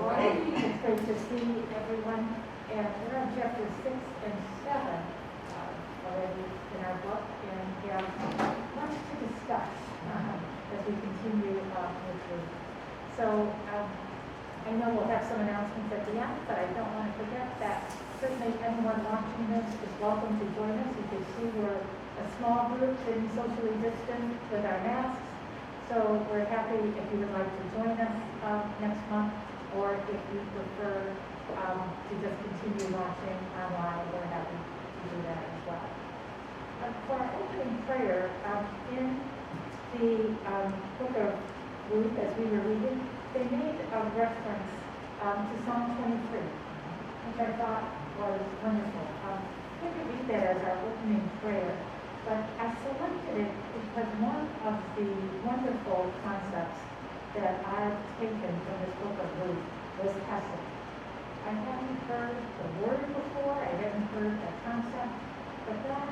Okay. It's great to see everyone, and we're on chapters 6 and 7 already in our book, and we have much to discuss as we continue with Ruth. So I know we'll have some announcements at the end, but I don't want to forget that certainly anyone watching this is welcome to join us. You can see we're a small group and socially distant with our masks. So we're happy if you would like to join us next month, or if you prefer to just continue watching online, we're happy to do that as well. For our opening prayer, in the book of Ruth, as we were reading, they made a reference to Psalm 23, which I thought was wonderful. We could read that as our opening prayer. But I selected it because one of the wonderful concepts that I've taken from this book of Ruth was Hesed. I hadn't heard the word before, I hadn't heard the concept, but that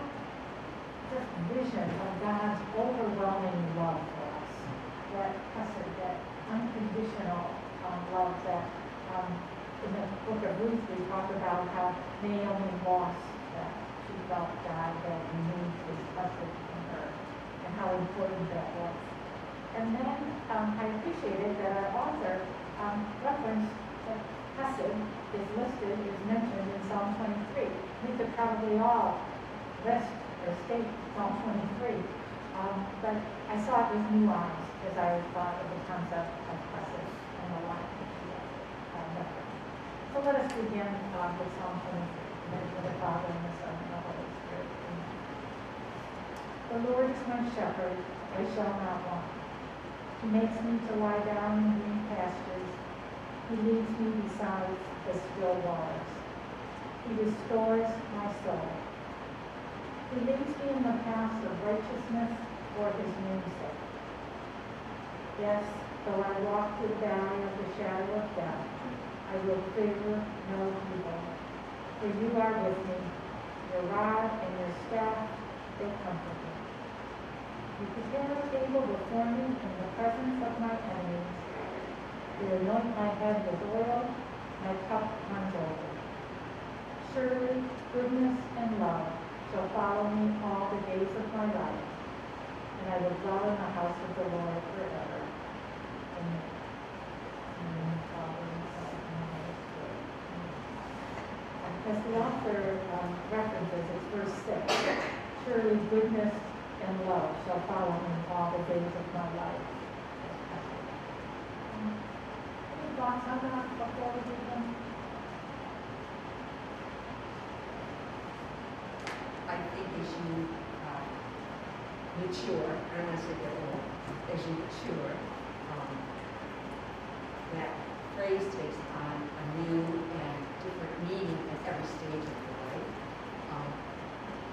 just vision of God's overwhelming love for us, that Hesed, that unconditional love that in the book of Ruth we talk about how Naomi lost that. She felt God had removed his blessing from her, and how important that was. And then I appreciated that our author referenced that Hesed is listed, is mentioned in Psalm 23. We could probably all list or state Psalm 23, but I saw it with new eyes as I thought of the concept of Hesed and the life reference. So let us begin with Psalm 23. The Father, and the Son, and the Holy Spirit. Amen. The Lord is my shepherd, I shall not want. He makes me to lie down in green pastures. He leads me beside the still waters. He restores my soul. He leads me in the paths of righteousness for his name's sake. Yes, though I walk through the valley of the shadow of death, I will fear no evil. For you are with me, your rod and your staff, they comfort me. You prepare a table before me in the presence of my enemies. You anoint my head with oil, my cup runs over. Surely goodness and love shall follow me all the days of my life, and I will dwell in the house of the Lord forever. Amen. Amen. Father, and Son, and Holy Spirit. As the author references, it's verse 6. Surely goodness and love shall follow me all the days of my life. Any thoughts on that before we begin? I think as you mature, I don't want to say get old, as you mature, that phrase takes on a new and different meaning at every stage of your life.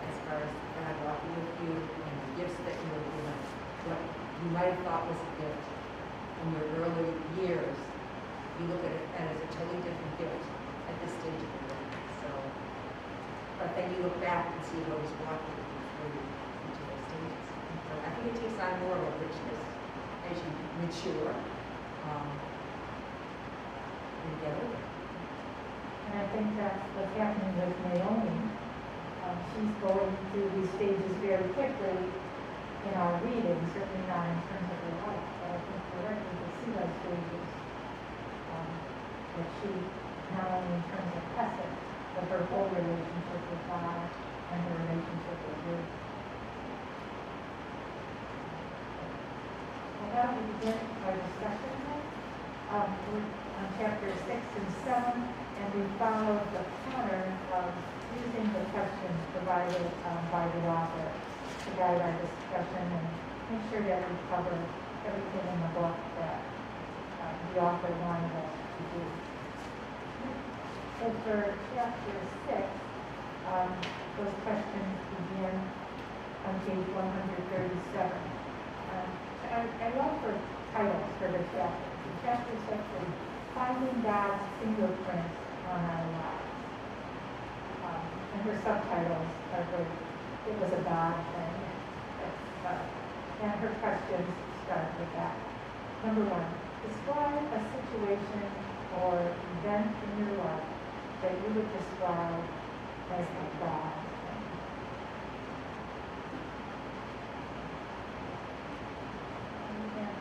As far as God walking with you and the gifts that you were given, what you might have thought was a gift in your early years, you look at it as a totally different gift at this stage of your life. So, but then you look back and see how He's walking with you through each of those stages. So I think it takes on more of a richness as you mature and get older. And I think that's what's happening with Naomi. She's going through these stages very quickly in our reading, certainly not in terms of her life, but I think correctly to see those stages that she, not only in terms of Hesed, but her whole relationship with God and her relationship with Ruth. Well, now we begin our discussion then. We're on chapters 6 and 7, and we follow the pattern of using the questions provided by the author to guide our discussion and make sure that we cover everything in the book that the author wanted us to do. So for chapter 6, those questions begin on page 137. I love her titles for the chapter. The chapter 6 is Finding God's Fingerprints on Our Lives. And her subtitles are great. It was a God thing. And her questions start with that. Number 1, describe a situation or event in your life that you would describe as a God thing? Yeah.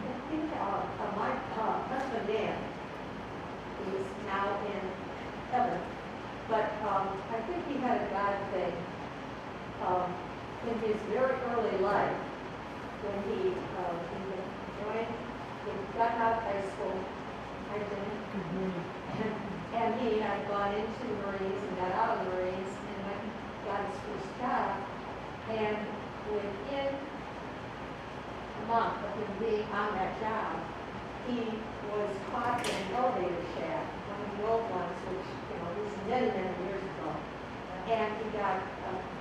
I think my husband Dan, who is now in heaven, but I think he had a God thing in his very early life when he joined, he got out of high school, I didn't, and he had gone into the Marines and got out of the Marines and went and got his first job, and within a month of him being on that job, he was caught in an elevator shaft, one of the old ones, which, was many, many years ago. And he got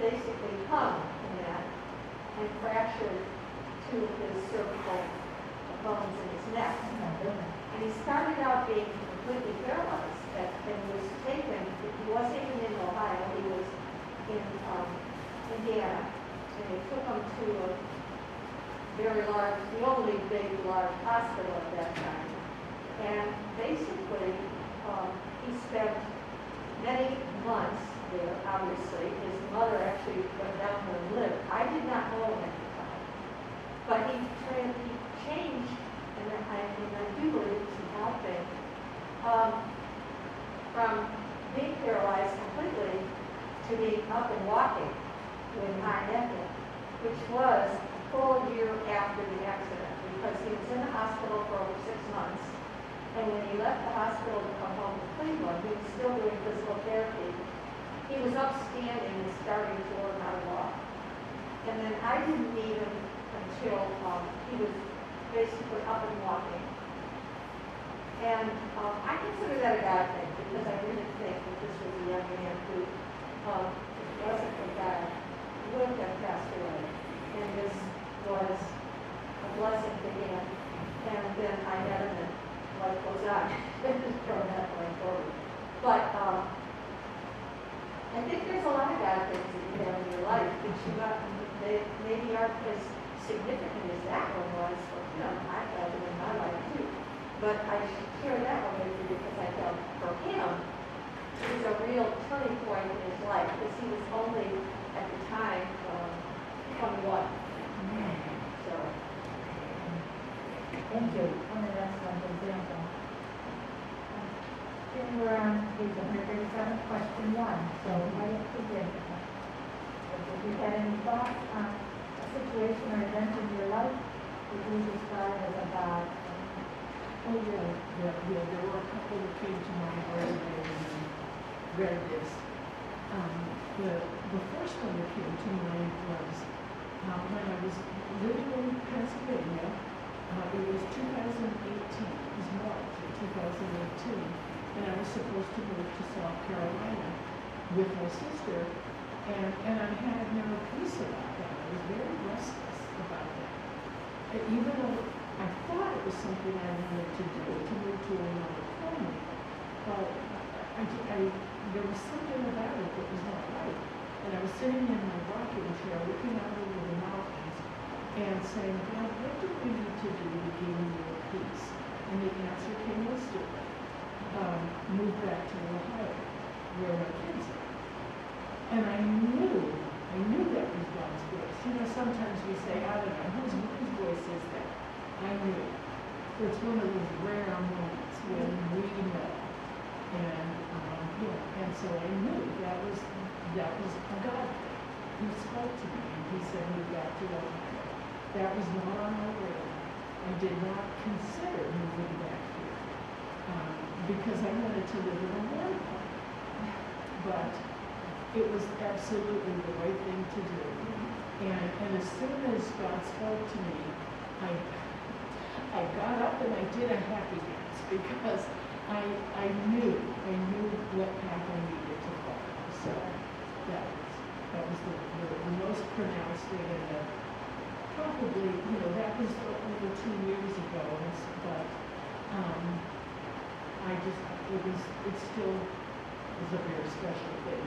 basically hung in that and fractured two of his cervical bones in his neck. And he started out being completely paralyzed and was taken, he wasn't even in Ohio, he was in Indiana. And they took him to a very large, the only big, large hospital at that time. And basically, he spent many months there, obviously. His mother actually went down there and lived. I did not know him at the time. But he changed, and I do believe it's helping, from being paralyzed completely to being up and walking with high neck, which was full year after the accident, because he was in the hospital for over 6 months, and when he left the hospital to come home to Cleveland, he was still doing physical therapy. He was upstanding and starting to learn how to walk. And then I didn't meet him until he was basically up and walking. And I consider that a God thing, because I really think that this was a young man who, if it wasn't for God, would have passed away. And this was a blessing to him. And then I had him, and life goes on from that point forward. But I think there's a lot of God things that you have in your life that they maybe aren't as significant as that one was for him. I felt it in my life too. But I share that one with you because I felt for him, it was a real turning point in his life, because he was only, at the time, 21. So. Thank you. One of that's one example. Then we're on page 137, question 1. So I have to begin. If you had any thoughts on a situation or event in your life that you describe as a God? Oh, yeah. There were a couple that came to mind right away when I read this. The first one that came to mind was when I was living in Pennsylvania. It was 2018. It was March of 2018. And I was supposed to move to South Carolina with my sister. And I had no peace about that. I was very restless about that. Even though I thought it was something I wanted to do, to move to another family, but there was something about it that was not right. And I was sitting in my rocking chair looking out over the mountains and saying, God, what do we need to do to gain more peace? And the answer came instantly. Move back to Ohio, where my kids are. And I knew that was God's voice. Sometimes we say, I don't know, whose voice is that? I knew. It's one of those rare moments when we know. And so I knew that was a God thing. He spoke to me and he said, move back to Ohio. That was not on my radar. I did not consider moving back here because I wanted to live in a warm climate. But it was absolutely the right thing to do. And as soon as God spoke to me, I got up and I did a happy dance because I knew what path I needed to follow. So that was the most pronounced thing, and probably, that was over 2 years ago, but it still was a very special thing.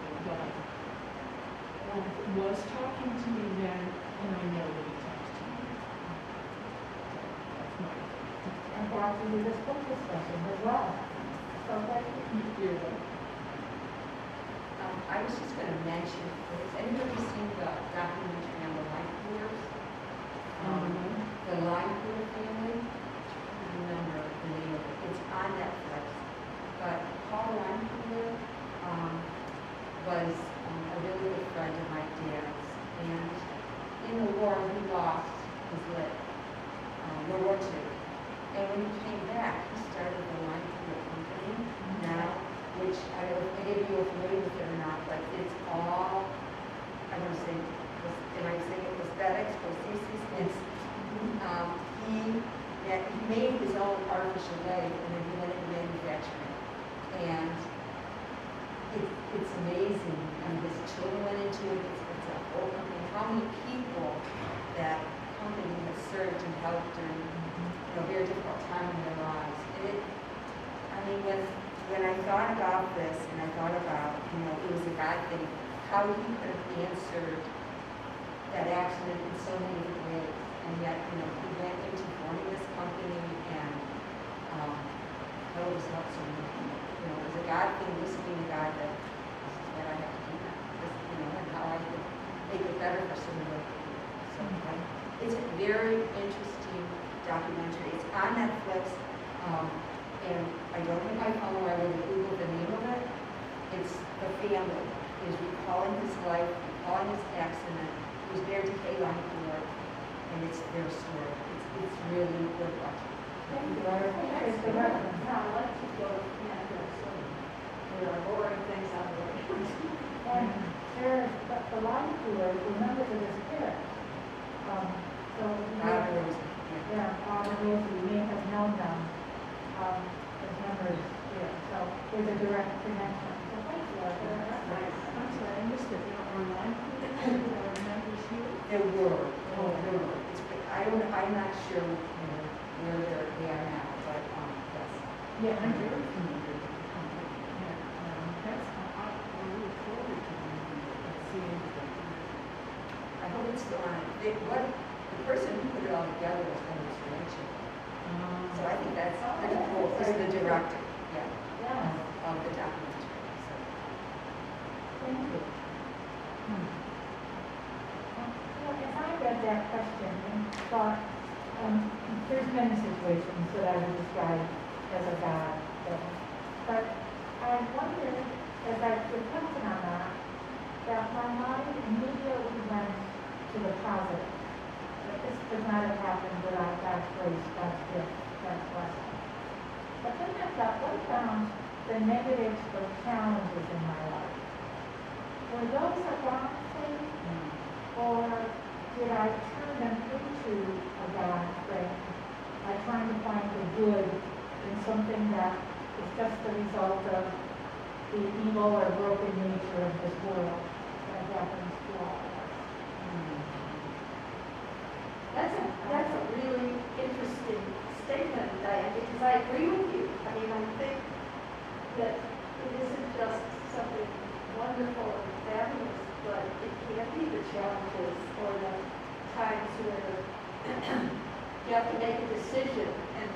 was talking to me then, and I know that he talks to me. That's my. And brought you to this book discussion as well. So thank you. You're welcome. I was just gonna mention, has anybody seen the documentary on the Line Coolers? The Line Cooler family? I don't remember the name of it. It's on Netflix. But Paul Line Cooler, was a really good friend of my dad's. And in the war, he lost his leg, World War II. And when he came back, he started the Line Cooler company now, which I don't know if any of you are familiar with it or not, but it's all, I want to say, am I saying it prosthetics, prostheses? It's, he made his own artificial leg and then he went into manufacturing. And it's amazing. I mean, his children went into it, it's a whole company. How many people that company has served and helped during, a very difficult time in their lives. And I mean, when I thought about this and I thought about, it was a God thing, how he could have answered that accident in so many different ways. And yet, he went into forming this company and how it was helped so many people. It was a God thing, listening to God that this is what I have to do now. This, and how I can make it better for so many other people. So it's a very interesting documentary. It's on Netflix. And I don't think I found where I would Google the name of it. It's the family is recalling his life, recalling his accident. He was married to Kay Line Cooler, and it's their story. It's really worth watching. Thank you. I appreciate the reference. Now, let's just go to Canada, so there are boring things out there. And there's the Line Coolers, remember to this spirit. So, God knows. yeah, all of those who may have known them, as members here. So there's a direct connection. So thank you. Nice. I'm sorry, I missed it. There are Line Coolers or members here? There were. I'm not sure, where they are now, but, yes. Yeah, I'm very familiar with the company. Yeah, I look forward to seeing the. I hope it's still on. The person who put it all together was one of his grandchildren. So I think that's pretty cool. He's the director, Yeah. of the documentary. So. Thank you. As I read that question and thought, there's many situations that I would describe as a God thing. But I wondered, as I reflected on that my mind immediately went to the positive. That this could not have happened without God's grace, God's gift, God's blessing. But then I thought, what about the negatives or challenges in my life? Were those a God thing? Or did I turn them into a God thing by trying to find the good in something that is just the result of the evil or broken nature of this world that happens to all of us? That's a really interesting statement, Diane, because I agree with you. I mean, I think that it isn't just something wonderful and fabulous, but it can be the challenges or the times where you have to make a decision and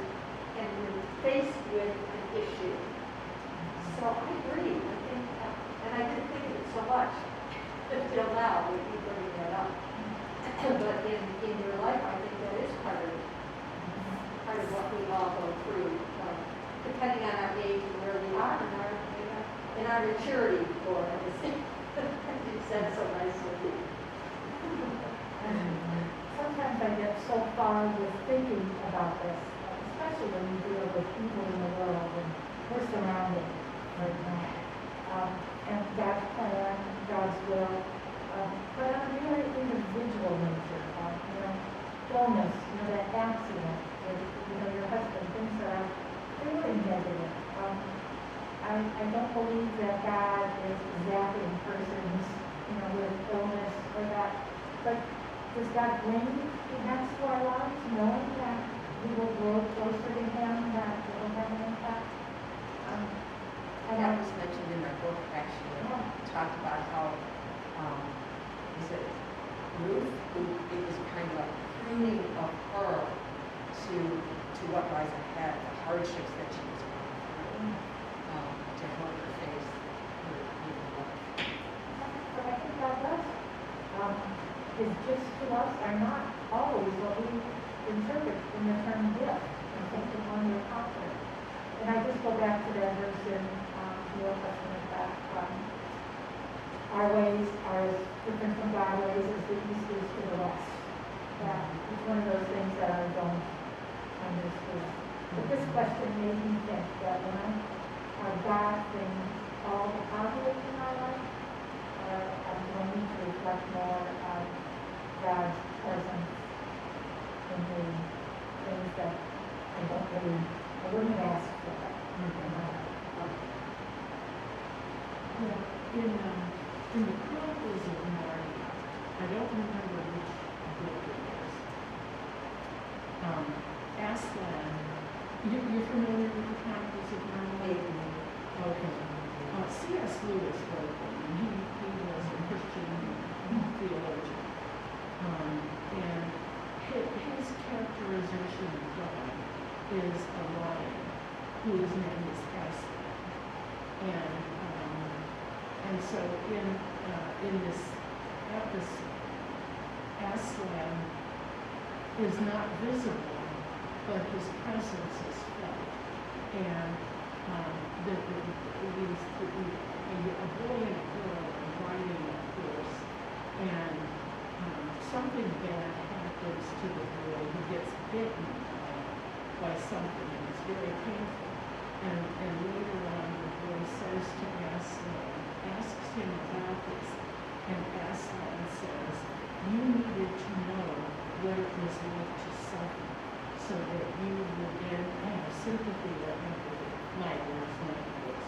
you're faced with an issue. So I agree. I think, and I didn't think of it so much until now with you bringing that up. But in your life, I think that is part of what we all go through, depending on our age and where we are in our maturity for it. You said so nicely. Sometimes I get so far with thinking about this, especially when you deal with people in the world and we're surrounded right now. And God's plan, God's will, but on a very individual nature, illness, that accident with, your husband, things that are really negative. I don't believe that God is zapping persons, with illness or that, but does God bring events to our lives knowing that we will grow closer to Him, that it will have an impact? And that was mentioned in our book, actually. It talked about how is it Ruth, who it was kind of a pruning of her to what lies ahead, the hardships that she was going through, to help her face her life. But I think God does. His gifts to us are not always what we interpret in the term gift. I think the one we're confident. And I just go back to that verse in the Old Testament that our ways are as different from God's ways as the east is to the west. That is one of those things that I don't understand. But this question made me think that when God things, all the positives in my life, I'm going to reflect more on God's presence in the things that I wouldn't have asked for. In the Chronicles of Narnia, I don't remember which book it is. Aslan, you're familiar with the Chronicles of Narnia? Okay. C.S. Lewis wrote them, and he was a Christian theologian. And his characterization of God is a lion whose name is Aslan. And so in this episode, Aslan is not visible, but his presence is felt. And a boy and a girl are riding a horse, and something bad happens to the boy. He gets bitten by something, and it's very painful. And later on, the boy says to Aslan, asks him about this, and Aslan says, you needed to know what it was like to suffer, so that you would then have sympathy or empathy. My words, not yours.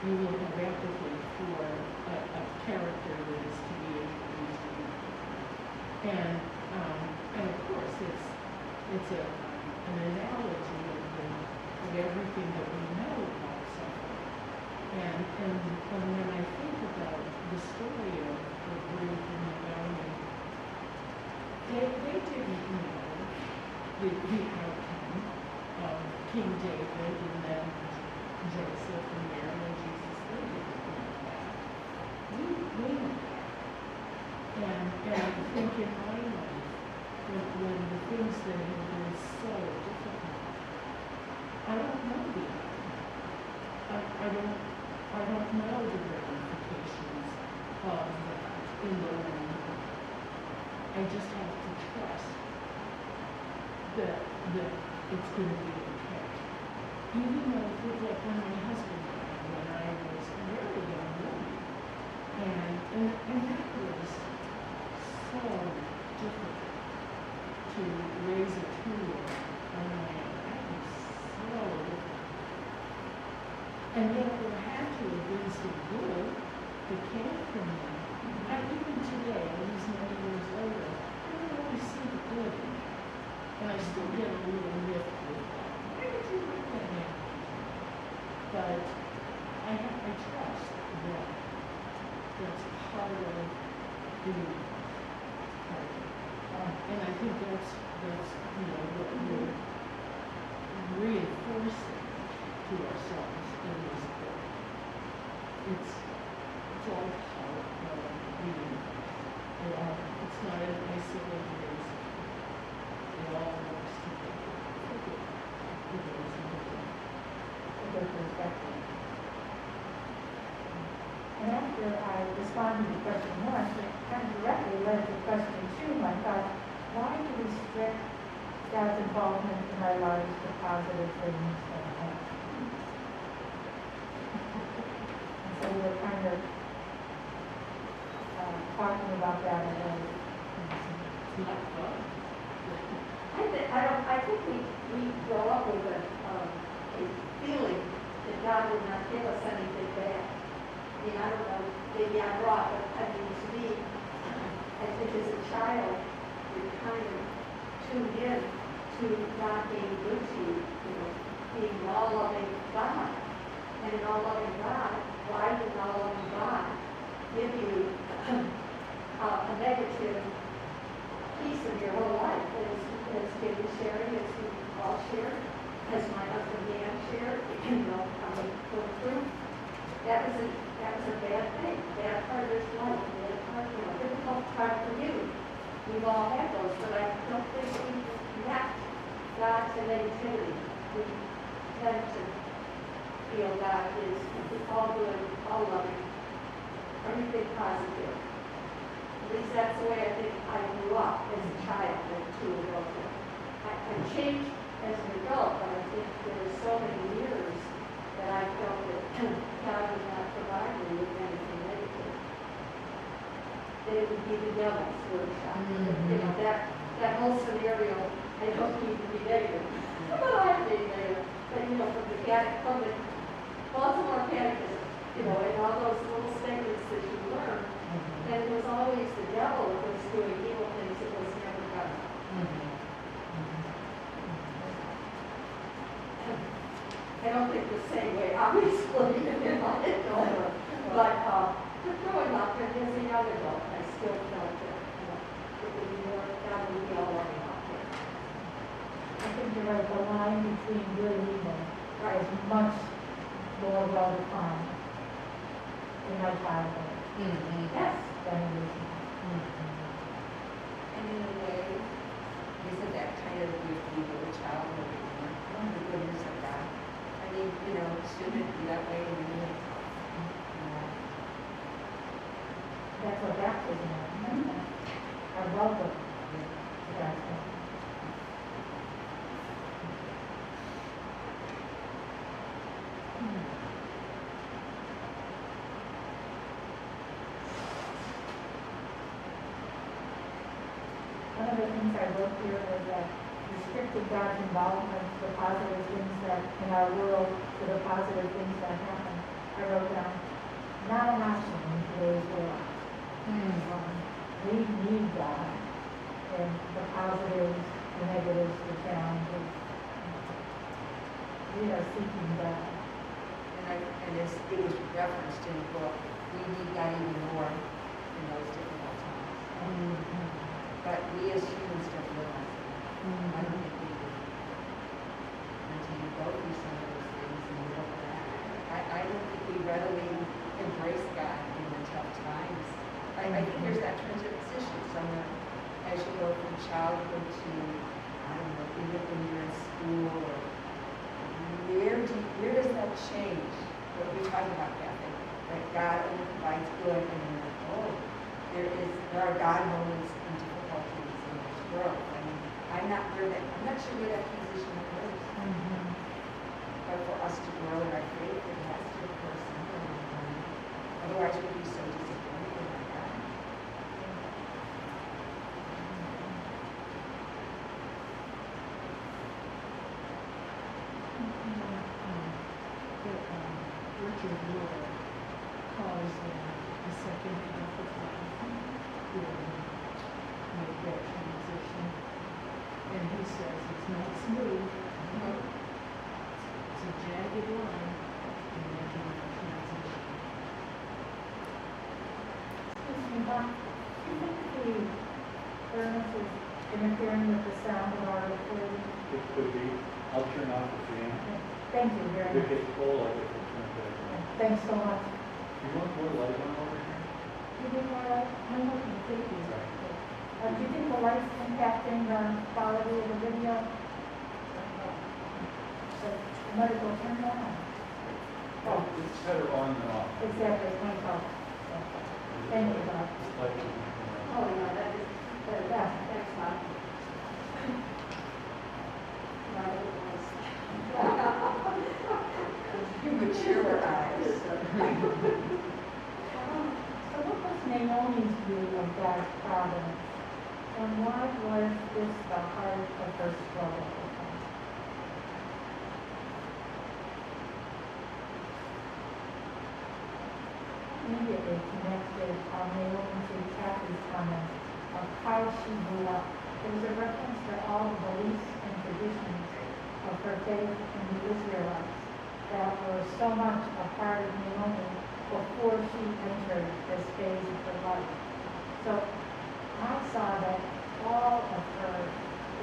You will have empathy for a character that is to be introduced to you. And of course, it's an analogy of everything that we know about suffering. And when I think about the story of Ruth and Naomi, they didn't know the outcome of King David and then Joseph and Mary and Jesus. They didn't know that. We know that. And I think in my life, when the things that have been so difficult, I don't know the outcome. I don't know the ramifications of that in the long run. I just have to trust that it's going to be okay. Even though, like when my husband died, when I was a very young woman, and that was so difficult to raise a 2-year-old on my own. That was so difficult. And yet there had to have been some good that came from that. Even today, these many years later, I don't always see the good in it. And I still get a little lift with that. Why did you let that happen? But I trust that that's part of being part of it. And I think that's what we're reinforcing to ourselves in this book. It's all part of being. It's not an isolated incident. It all works together. It goes together. A good perspective. And after I responded to question 1, it kind of directly led to question 2. I thought, why do we restrict God's involvement in our lives to positive things and health? And so we're kind of talking about that already. It's not fun. I think we grow up with a feeling that God would not give us anything bad. I mean, I don't know, maybe I'm wrong, but I mean, to me, I think as a child, you're kind of tuned in to God being good to you, being an all-loving God. And an all-loving God, why would an all-loving God give you a negative your whole life, as David shared, as we all shared, as my husband Dan shared, coming through. That was a bad thing, bad part of his life, bad part, difficult part for you. We've all had those, but I don't think we connect God to negativity. We tend to feel God is all good, all loving, everything positive. At least that's the way I think I grew up as a child and to adulthood. I changed as an adult, but I think there were so many years that I felt that God would not provide me with anything negative. That it would be the devil's workshop. That whole scenario, I don't need to be negative. But I'm being negative. But from the Baltimore Catechism, and all those little statements that you learn, and it was always the devil that was doing evil things, it was never God. I don't think the same way, obviously, in my adult, but growing up and as a young adult, I still felt that it would be more, God would be all loving out there. I think you're right, the line between good and evil Right. is much more well defined in my childhood Yes. than it is now. And in a way, isn't that kind of the evil of childhood, the goodness of God? I mean, shouldn't it be that way in the That's what baptism is. I welcome to God's kingdom. One of the things I wrote here was that restricted God's involvement to the positive things that in our world, to the positive things that happen. I wrote down, not an option in today's world. We need God, and the positives, the negatives, the challenges. We are seeking God. And as it was referenced in the book, we need God even more in those difficult times. But we as humans don't realize that. I don't think we do. Until you go through some of those things and you look back. I don't think we readily embrace God in the tough times. I think there's that transition somewhere as you go from childhood to, I don't know, even when you're in school, or where does that change? What we talked about, Kathy, that God only provides good, and then there are God moments and difficulties in this growth. I mean, I'm not sure where that transition occurs. But for us to grow in our faith, it has to occur somewhere in time. Otherwise, we'd be so disappointed in our God. Richard Miller calls the second half of life will make that transition. And he says it's not smooth. It's a jagged line in making that transition. Excuse me, Bob, do you think the furnace is interfering with the sound of our recording? It could be. I'll turn off the fan. Thank you very If much. it gets cold, I can turn it back on. Thanks so much. You want more light on over here? Do you think we're right? I'm looking, thank you. Sorry. Do you think the light's impacting the quality of the video? So, I might as well turn it on. Oh, It's better on than off. exactly, it's my fault. Thank you, Bob. It's like, Oh, yeah, that is, Yeah. thanks, Bob. Right, it was. You mature eyes. So what was Naomi's view of God's providence? And why was this the heart of her struggle? Immediately connected Naomi to Kathy's comments of how she grew up. There was a reference to all the beliefs and traditions of her faith in the Israelites that were so much a part of Naomi before she entered this phase of her life. So I saw that all all of her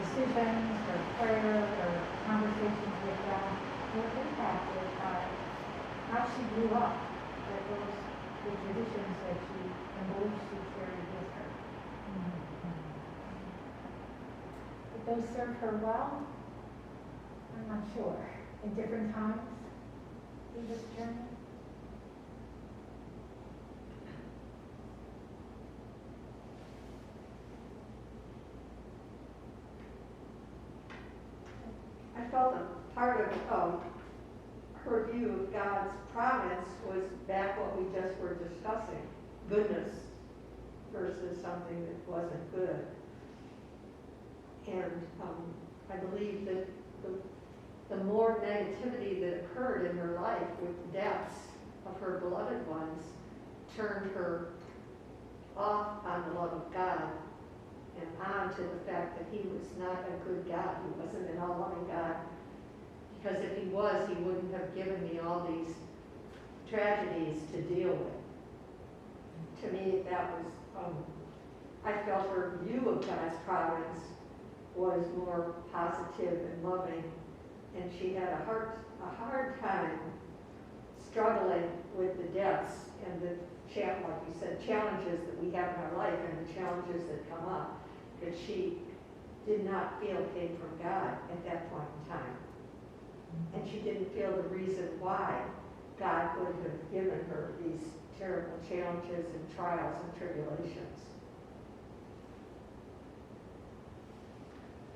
decisions, her prayers, her conversations with God were impacted by how she grew up, that those the traditions that she and beliefs she carried with her. Did those serve her well? I'm not sure. In different times through this journey? I felt a part of her view of God's providence was back what we just were discussing, goodness versus something that wasn't good. And I believe that the more negativity that occurred in her life with deaths of her beloved ones turned her off on the love of God and on to the fact that he was not a good God. He wasn't an all-loving God. Because if he was, he wouldn't have given me all these tragedies to deal with. To me, that was, I felt her view of God's providence was more positive and loving, and she had a hard time struggling with the deaths and the, like you said, challenges that we have in our life and the challenges that come up that she did not feel came from God at that point in time. And she didn't feel the reason why God would have given her these terrible challenges and trials and tribulations.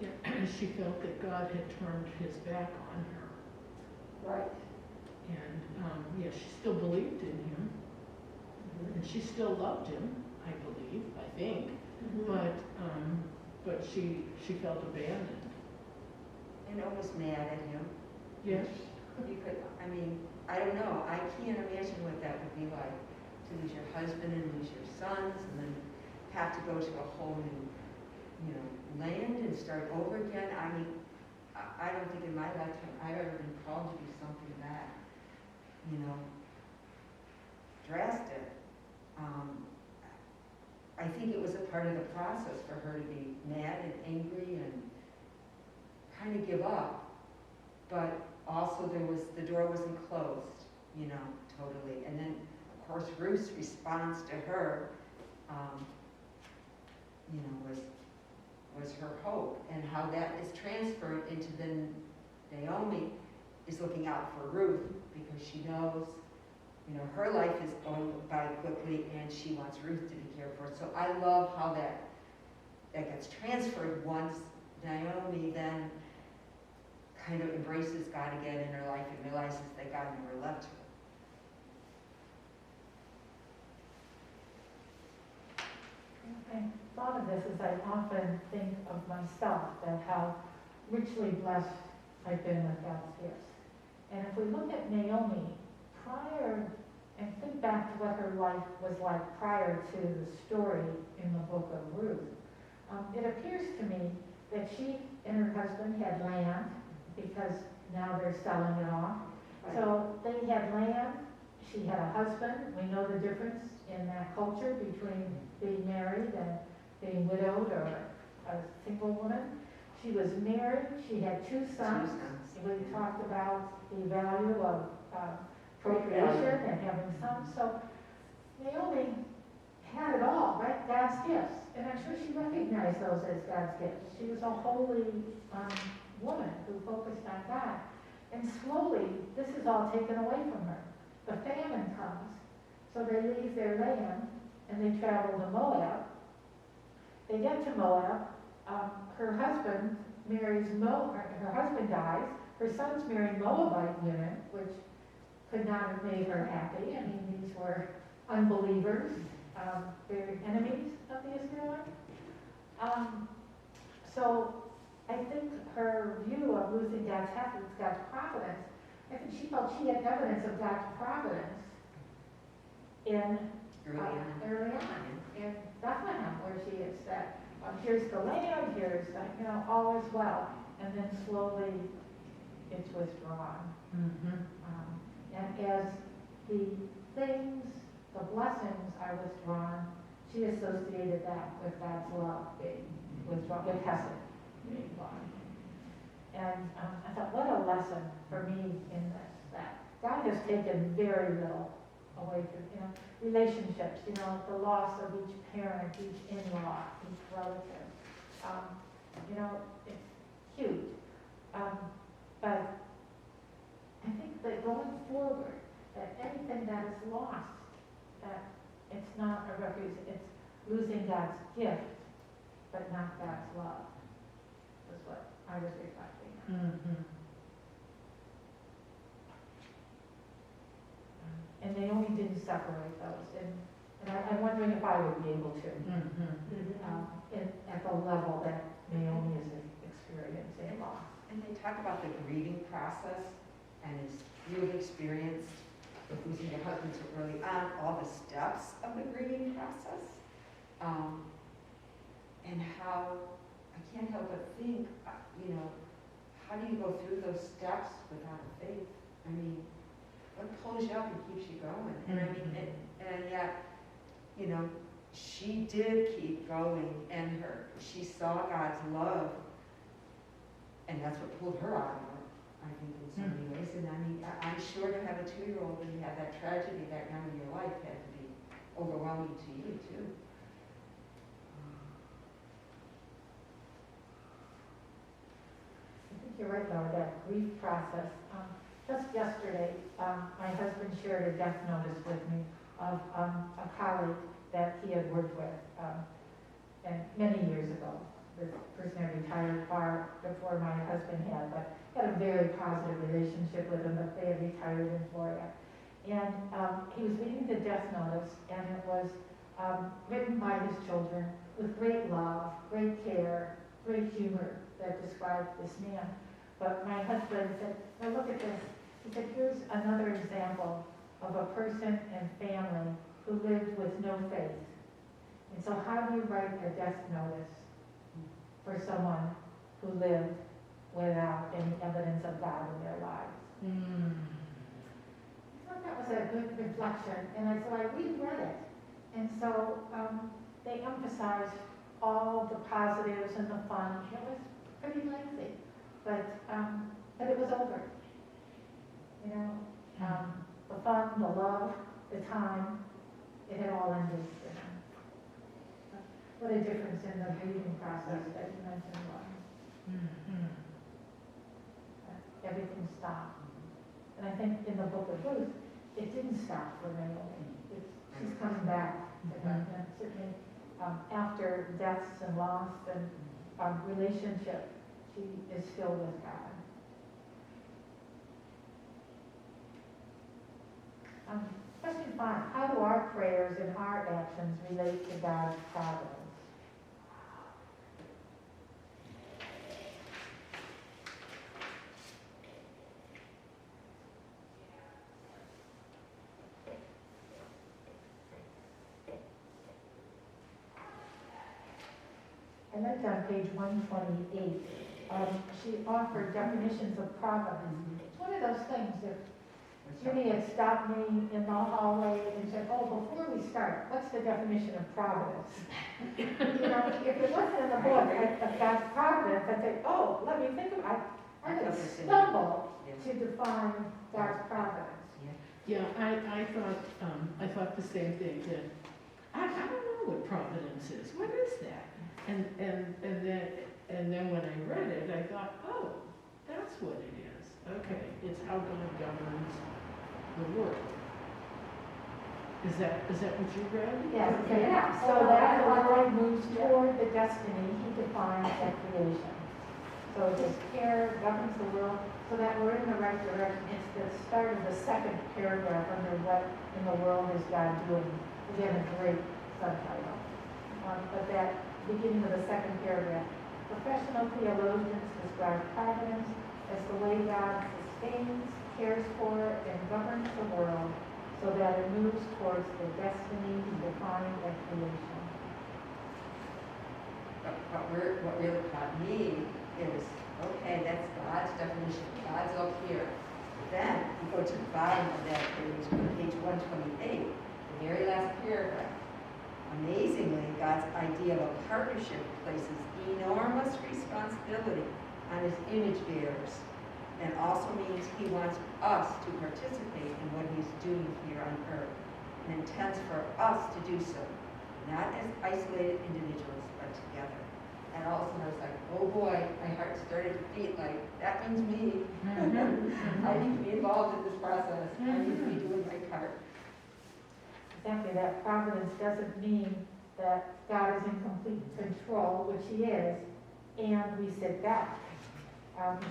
Yeah, she felt that God had turned his back on her. Right. And, yeah, she still believed in him. And she still loved him, I believe, I think. But she felt abandoned. And almost mad at him. Yes. You could, I mean, I don't know, I can't imagine what that would be like, to lose your husband and lose your sons, and then have to go to a whole new, land and start over again. I mean, I don't think in my lifetime I've ever been called to do something that, drastic. I think it was a part of the process for her to be mad and angry and kind of give up. But also the door wasn't closed, totally. And then, of course, Ruth's response to her, was her hope, and how that is transferred into then Naomi is looking out for Ruth because she knows, her life is going by quickly and she wants Ruth to be cared for. So I love how that gets transferred once Naomi then kind of embraces God again in her life and realizes that God never left her. I thought of this as I often think of myself, that how richly blessed I've been with God's gifts. And if we look at Naomi prior, and think back to what her life was like prior to the story in the book of Ruth, it appears to me that she and her husband had land, because now they're selling it off. Right. So they had land, she had a husband. We know the difference in that culture between being married and being widowed or a single woman. She was married, she had two sons. We talked about the value of procreation and having sons. So Naomi had it all, right? God's gifts. And I'm sure she recognized those as God's gifts. She was a holy woman who focused on God. And slowly, this is all taken away from her. The famine comes, so they leave their land and they travel to Moab. They get to Moab. Her husband dies. Her sons marry Moabite women, which could not have made her happy. I mean, these were unbelievers, they're enemies of the Israelites. So I think her view of losing God's providence, I think she felt she had evidence of God's providence in early on in Bethlehem, where she is that here's the land, here's all is well, and then slowly it's withdrawn. And as the blessings are withdrawn, she associated that with God's love being with Hesed being born. And I thought, what a lesson for me in this, that God has taken very little away from, relationships, the loss of each parent, each in-law, each relative. It's huge. But I think that going forward, that anything that is lost, that it's not a refuge, it's losing God's gift, but not God's love, was what I was reflecting on. And Naomi didn't separate those, and I'm wondering if I would be able to, at the level that Naomi is experiencing loss. And they talk about the grieving process, and as you have experienced with losing your husband so early on, all the steps of the grieving process, and how, I can't help but think, how do you go through those steps without faith? I mean, what pulls you up and keeps you going? And I mean, and yet, she did keep going, and she saw God's love, and that's what pulled her out of it, I think, in so many ways. And I mean, I'm sure to have a 2-year-old and have that tragedy that young in your life had to be overwhelming to you, too. I think you're right, Laura, that grief process. Just yesterday, my husband shared a death notice with me of a colleague that he had worked with and many years ago. This person had retired far before my husband had, but had a very positive relationship with him, but they had retired in Florida. And he was reading the death notice, and it was written by his children with great love, great care, great humor that described this man. But my husband said, now look at this. He said, here's another example of a person and family who lived with no faith. And so how do you write a death notice for someone who lived without any evidence of God in their lives? I thought that was a good reflection, and so I reread it. And so they emphasized all the positives and the fun. It was pretty lengthy, but it was over. The fun, the love, the time, it had all ended for him. What a difference in the grieving process that you mentioned, Lauren. Everything stopped. And I think in the book of Ruth, it didn't stop for Naomi. She's coming back to her. And certainly after deaths and loss and relationship, she is still with God. Question 5, how do our prayers and our actions relate to God's providence? And that's on page 128. She offered definitions of providence. It's one of those things that Judy had stopped me in the hallway and said, oh, before we start, what's the definition of providence? If it wasn't in the book of God's providence, I'd say, oh, let me think about it. I would stumble to define God's providence. Yeah, I thought the same thing, that I don't know what providence is. What is that? And then when I read it, I thought, oh, that's what it is. Okay, it's how God governs the world. Is that what you read? Yes, yeah. So that the world moves toward the destiny he defines at creation. So his care governs the world so that we're in the right direction. It's the start of the second paragraph under what in the world is God doing. Again, a great subtitle. But that beginning of the second paragraph, professional theologians describe providence as the way God sustains, cares for, and governs the world so that it moves towards the destiny he defined at creation. What really caught me is, okay, that's God's definition. God's up here. Then you go to the bottom of that page 128, the very last paragraph. Amazingly, God's God's idea of a partnership places enormous responsibility on his image bearers, and also means he wants us to participate in what he's doing here on earth, and intends for us to do so, not as isolated individuals, but together. And all of a sudden I was like, oh boy, my heart started to beat like, that means me. I need to be involved in this process. I need to be doing my part. Exactly, that providence doesn't mean that God is in complete control, which he is, and we sit back.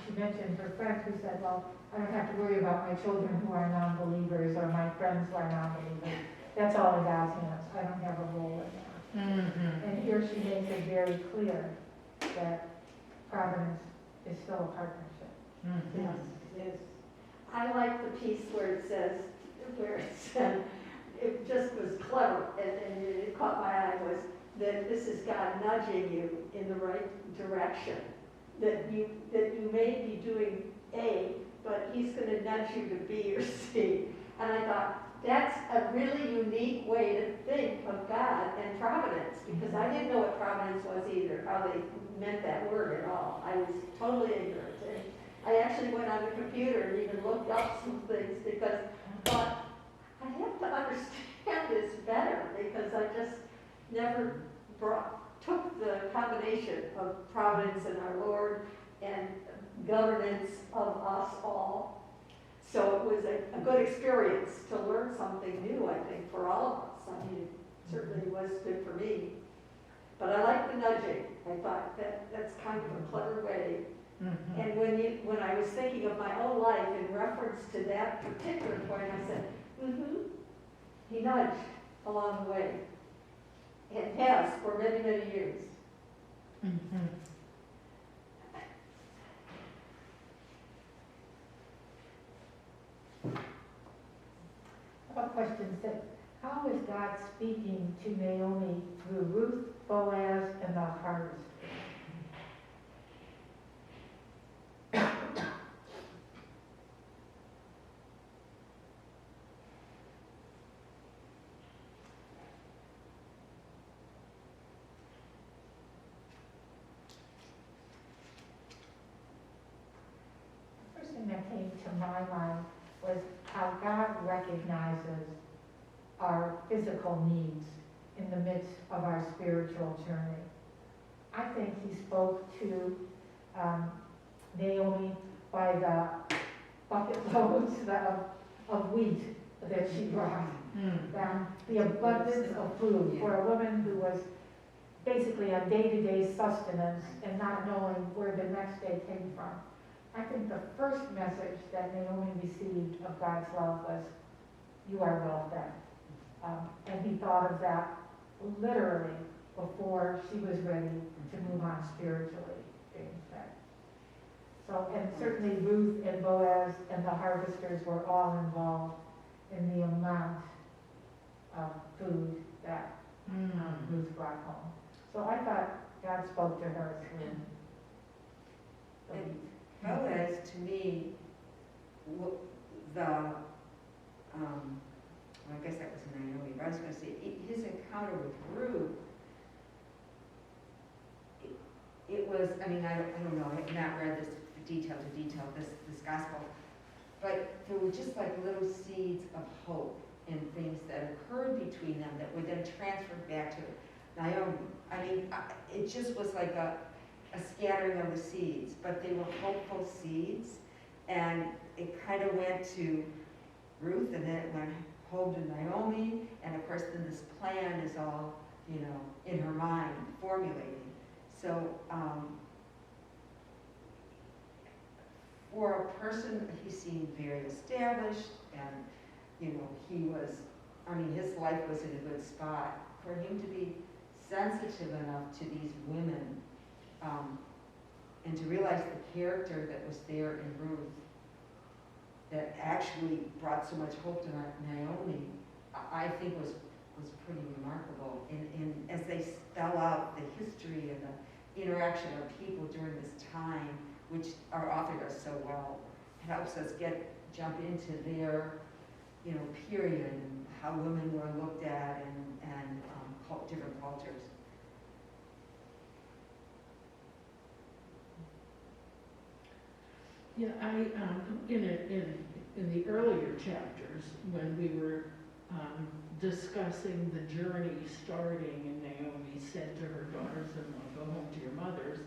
She mentioned her friend who said, well, I don't have to worry about my children who are non-believers or my friends who are non-believers. That's all in God's hands. I don't have a role in that. And here she makes it very clear that providence is still a partnership. Yes, it is. I like the piece where it said, it just was clever, and it caught my eye, was that this is God nudging you in the right direction. That you may be doing A, but he's going to nudge you to B or C. And I thought, that's a really unique way to think of God and providence, because I didn't know what providence was either, how they meant that word at all. I was totally ignorant. And I actually went on the computer and even looked up some things, because I thought, I have to understand this better, because I just never took the combination of providence and our Lord and governance of us all. So it was a good experience to learn something new, I think, for all of us. I mean, it certainly was good for me. But I like the nudging. I thought that's kind of a clever way. And when I was thinking of my own life in reference to that particular point, I said, he nudged along the way. It has for many, many years. How about question 6? How is God speaking to Naomi through Ruth, Boaz, and the harvest? The first thing that came to my mind was how God recognizes our physical needs in the midst of our spiritual journey. I think he spoke to Naomi by the bucket loads of wheat that she brought. The abundance of food for a woman who was basically on day-to-day sustenance and not knowing where the next day came from. I think the first message that Naomi received of God's love was, you are well fed. And he thought of that literally before she was ready to move on spiritually, being fed. So, and certainly Ruth and Boaz and the harvesters were all involved in the amount of food that Ruth brought home. So I thought God spoke to her through the wheat. Boaz, to me, I guess that was Naomi, but I was going to say, his encounter with Ruth, it was, I mean, I don't know, I have not read this detail to detail, this gospel, but there were just like little seeds of hope and things that occurred between them that were then transferred back to Naomi. I mean, it just was like a scattering of the seeds, but they were hopeful seeds, and it kind of went to Ruth, and then it went home to Naomi, and of course then this plan is all, you know, in her mind, formulating. So, for a person, he seemed very established, and, you know, he was, I mean, his life was in a good spot. For him to be sensitive enough to these women, and to realize the character that was there in Ruth, that actually brought so much hope to Naomi, I think was pretty remarkable. And as they spell out the history and the interaction of people during this time, which our author does so well, it helps us jump into their, you know, period and how women were looked at and different cultures. Yeah, in the earlier chapters, when we were discussing the journey starting, and Naomi said to her daughters-in-law, go home to your mothers,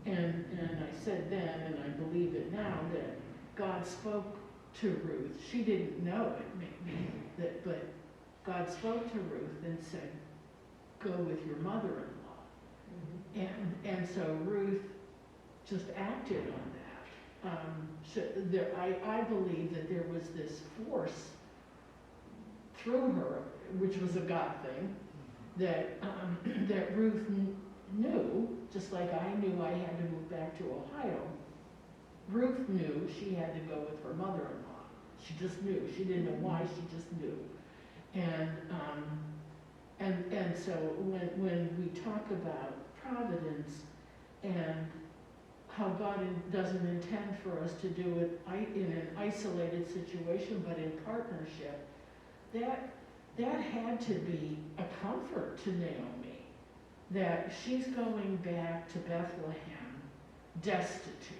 and I said then, and I believe it now, that God spoke to Ruth. She didn't know it, maybe, but God spoke to Ruth and said, go with your mother-in-law. And so Ruth just acted on that. I believe that there was this force through her, which was a God thing, that that Ruth knew, just like I knew I had to move back to Ohio. Ruth knew she had to go with her mother-in-law. She just knew. She didn't know why. She just knew. And so when we talk about providence and how God doesn't intend for us to do it in an isolated situation, but in partnership, that had to be a comfort to Naomi, that she's going back to Bethlehem destitute.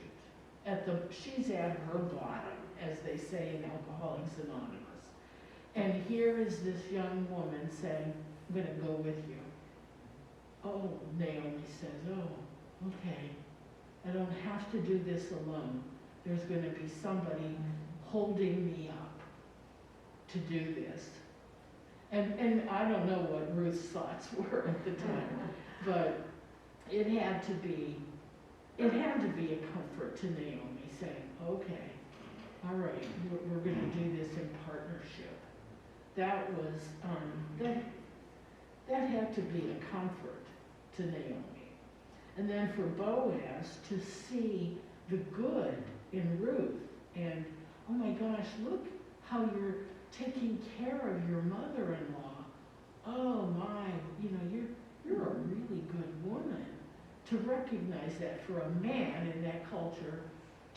She's at her bottom, as they say in Alcoholics Anonymous. And here is this young woman saying, I'm going to go with you. Oh, Naomi says, oh, okay. I don't have to do this alone. There's going to be somebody holding me up to do this. And I don't know what Ruth's thoughts were at the time, but it had to be a comfort to Naomi, saying, okay, all right, we're going to do this in partnership. That was, that had to be a comfort to Naomi. And then for Boaz to see the good in Ruth, and oh my gosh, look how you're taking care of your mother-in-law. Oh my, you're a really good woman. To recognize that for a man in that culture,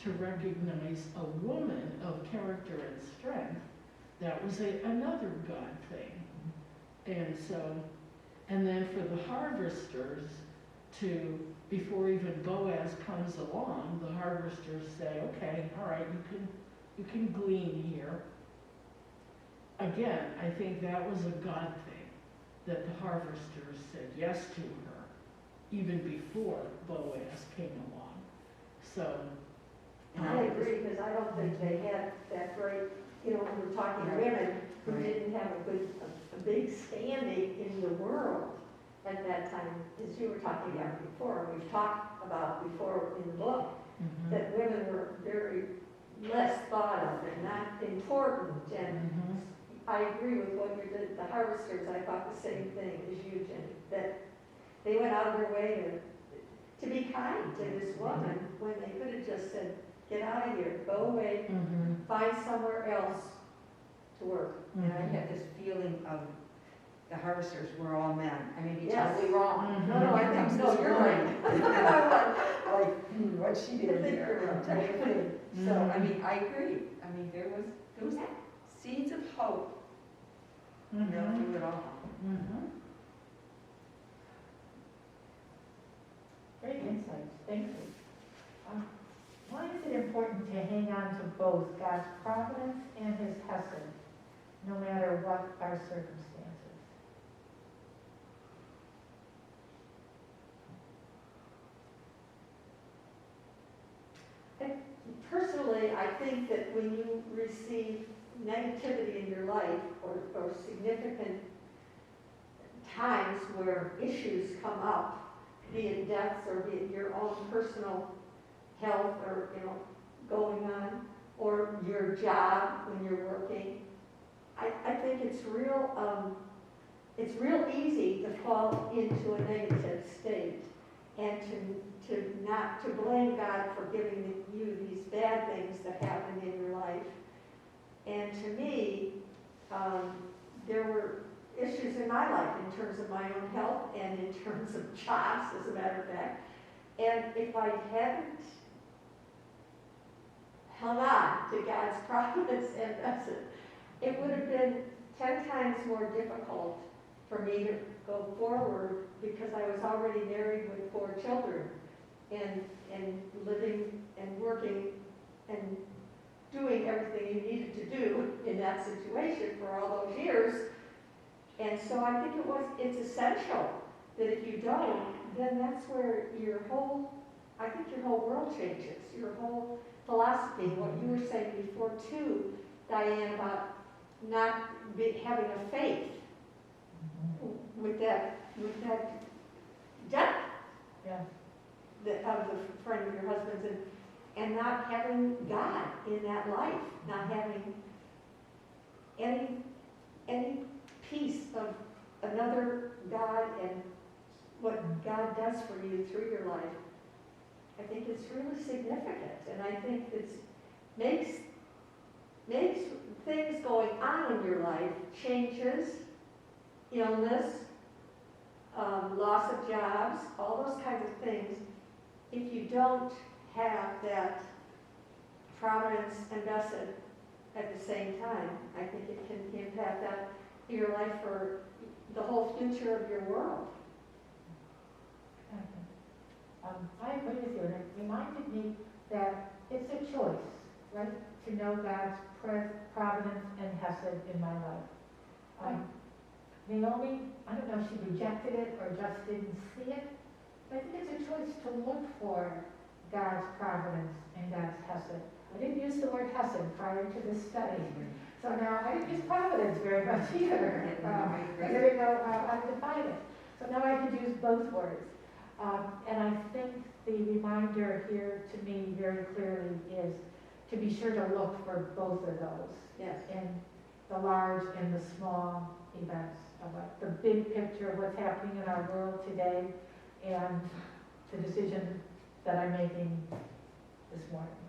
to recognize a woman of character and strength, that was another God thing. And then for the harvesters before even Boaz comes along, the harvesters say, okay, all right, you can glean here. Again, I think that was a God thing, that the harvesters said yes to her, even before Boaz came along. So. I agree, because I don't think they had that great, we were talking women who didn't have a big standing in the world at that time, as you were talking about before, and we've talked about before in the book, that women were very less thought of and not important. And I agree with what you did, the harvesters. I thought the same thing as you, Jenny, that they went out of their way to be kind to this woman when they could have just said, get out of here, go away, find somewhere else to work. And I had this feeling of the harvesters were all men. I may be Yes. totally wrong. No, I think, no, you're right. Like, what she I did think here. you're right. type of thing. So, I mean, I agree. I mean, there was seeds of hope, through it all. Great insights, thank you. Why is it important to hang on to both God's providence and His hesed, no matter what our circumstances? Personally, I think that when you receive negativity in your life or significant times where issues come up, be it deaths or be it your own personal health or, going on, or your job when you're working, I think it's real easy to fall into a negative state and to blame God for giving you these bad things that happen in your life. And to me, there were issues in my life in terms of my own health and in terms of jobs, as a matter of fact. And if I hadn't hung on to God's providence and message, it would have been 10 times more difficult for me to go forward, because I was already married with 4 children. and living and working and doing everything you needed to do in that situation for all those years. And so I think it's essential that if you don't, then that's where I think your whole world changes, your whole philosophy, what you were saying before too, Diane, about not having a faith with that death Yeah. of the friend of your husband's, and not having God in that life, not having any piece of another God and what God does for you through your life. I think it's really significant, and I think it makes things going on in your life, changes, illness, loss of jobs, all those kinds of things. If you don't have that providence and blessing at the same time, I think it can impact that your life for the whole future of your world. I agree with you, and it reminded me that it's a choice, right, to know God's providence and hesed in my life. Naomi, I don't know if she rejected it or just didn't see it, but I think it's a choice to look for God's providence and God's hesed. I didn't use the word hesed prior to this study, so now I didn't use providence very much either. I didn't know how to define it. So now I can use both words. And I think the reminder here to me very clearly is to be sure to look for both of those Yes. in the large and the small events of the big picture of what's happening in our world today and the decision that I'm making this morning.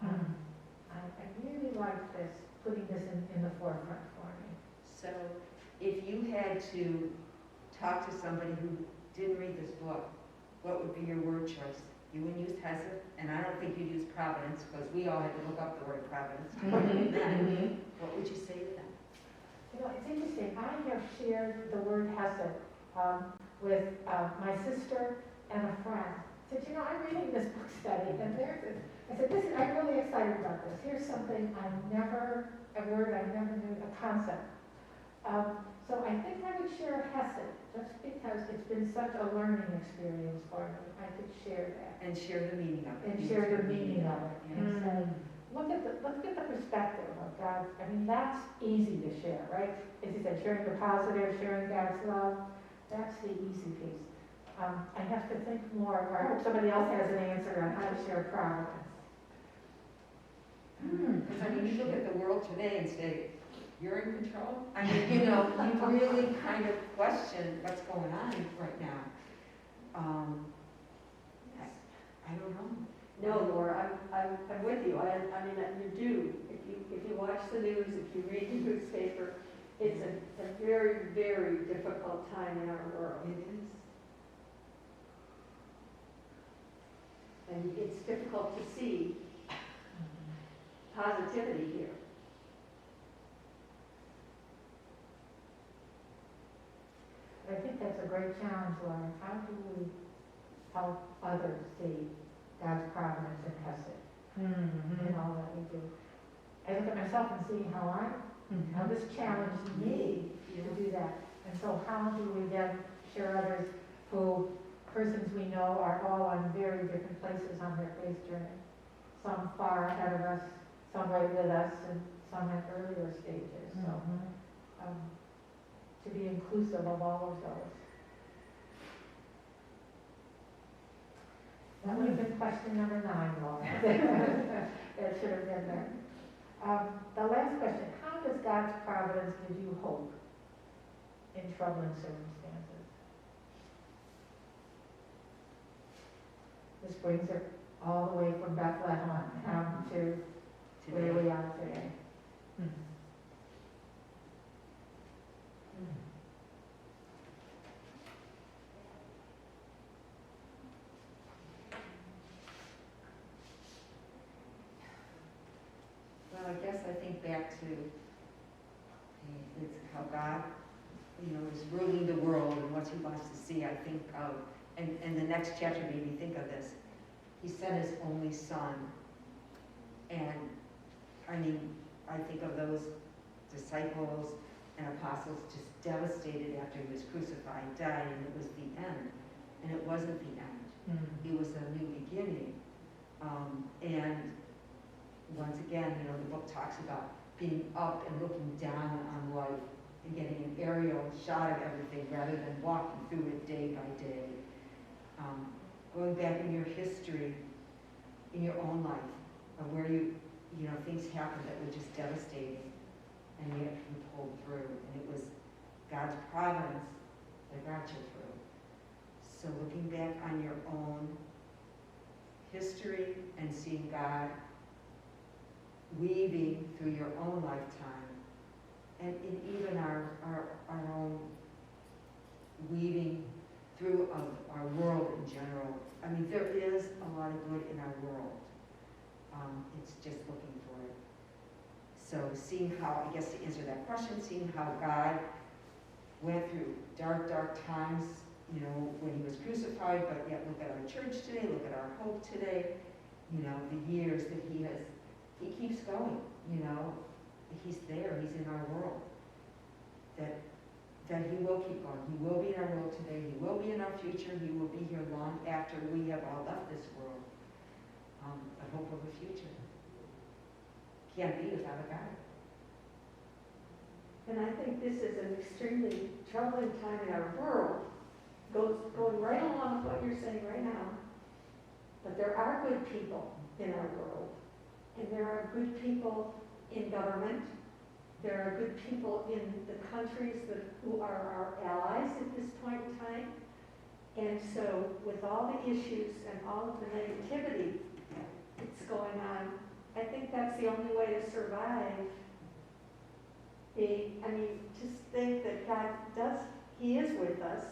I really like this, putting this in the forefront for me. So if you had to talk to somebody who didn't read this book, what would be your word choice? You wouldn't use hesed, and I don't think you'd use providence, because we all had to look up the word providence. What would you say to them? It's interesting. I have shared the word hesed with my sister and a friend. I said, I'm reading this book study, and I said, I'm really excited about this. Here's something a word I never knew, a concept. So I think I would share hesed, just because it's been such a learning experience for me. I could share that. And share the meaning of it. And share the meaning of it. Yes. And say, look at the perspective of God. I mean, that's easy to share, right? As you said, sharing the positive, sharing God's love, that's the easy piece. I have to think more, or I hope somebody else has an answer on how to share providence. Because I mean, you look at the world today and say, you're in control? I mean, you really kind of question what's going on right now. I don't know. No, Laura, I'm with you. I mean, you do. If you watch the news, if you read the newspaper, it's a very, very difficult time in our world. It is. And it's difficult to see positivity here. I think that's a great challenge, Lauren. How do we help others see God's providence and hesed in all that we do? I look at myself and see how this challenged me to do that. And so how do we then share others persons we know are all on very different places on their faith journey. Some far ahead of us, some right with us, and some at earlier stages. So to be inclusive of all of those. That would have been question number 9, Laura. That should have been there. The last question, how does God's providence give you hope in troubling circumstances? This brings it all the way from Bethlehem to where we are today. Well, I guess I think back to it's how God, is ruling the world and what He wants to see. I think of and the next chapter made me think of this. He sent his only son. And, I mean, I think of those disciples and apostles just devastated after he was crucified, died, and it was the end. And it wasn't the end. It was a new beginning. And once again, you know, the book talks about being up and looking down on life and getting an aerial shot of everything rather than walking through it day by day. Going back in your history, in your own life, of where you know, things happened that were just devastating, and yet you pulled through, and it was God's providence that got you through. So looking back on your own history and seeing God weaving through your own lifetime, and in even our own weaving through of our world in general. I mean, there is a lot of good in our world. It's just looking for it. So seeing how, I guess to answer that question, seeing how God went through dark, dark times, you know, when he was crucified, but yet look at our church today, look at our hope today, you know, the years that he keeps going, you know, he's there, he's in our world. That he will keep going. He will be in our world today, he will be in our future, he will be here long after we have all left this world. A hope of a future. Can't be without a God. And I think this is an extremely troubling time in our world, going right along with what you're saying right now. But there are good people in our world, and there are good people in government. There are good people in the countries who are our allies at this point in time. And so with all the issues and all of the negativity that's going on, I think that's the only way to survive. Just think that God he is with us.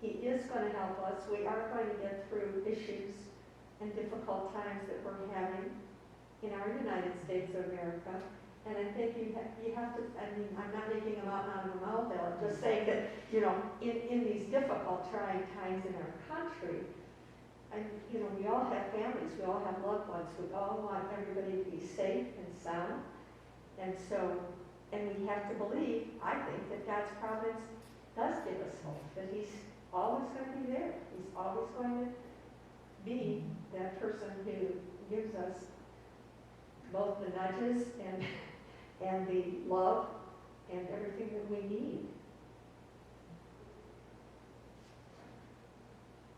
He is going to help us. We are going to get through issues and difficult times that we're having in our United States of America. And I think you have to, I'm not making a mountain out of a molehill. I'm just saying that, you know, in these difficult, trying times in our country, we all have families, we all have loved ones, we all want everybody to be safe and sound. And we have to believe, I think, that God's providence does give us hope, that he's always going to be there. He's always going to be that person who gives us both the nudges and the love and everything that we need.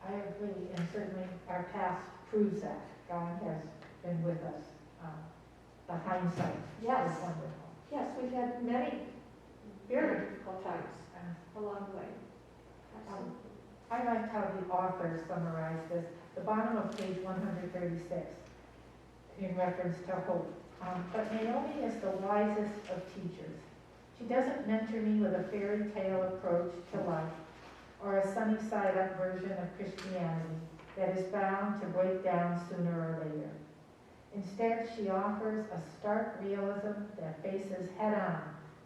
I agree, and certainly our past proves that. God has been with us. The hindsight Yes. is wonderful. Yes, we've had many very difficult times along the way. Absolutely. I liked how the author summarized this. The bottom of page 136, in reference to hope. But Naomi is the wisest of teachers. She doesn't mentor me with a fairy tale approach to life or a sunny side up version of Christianity that is bound to break down sooner or later. Instead, she offers a stark realism that faces head-on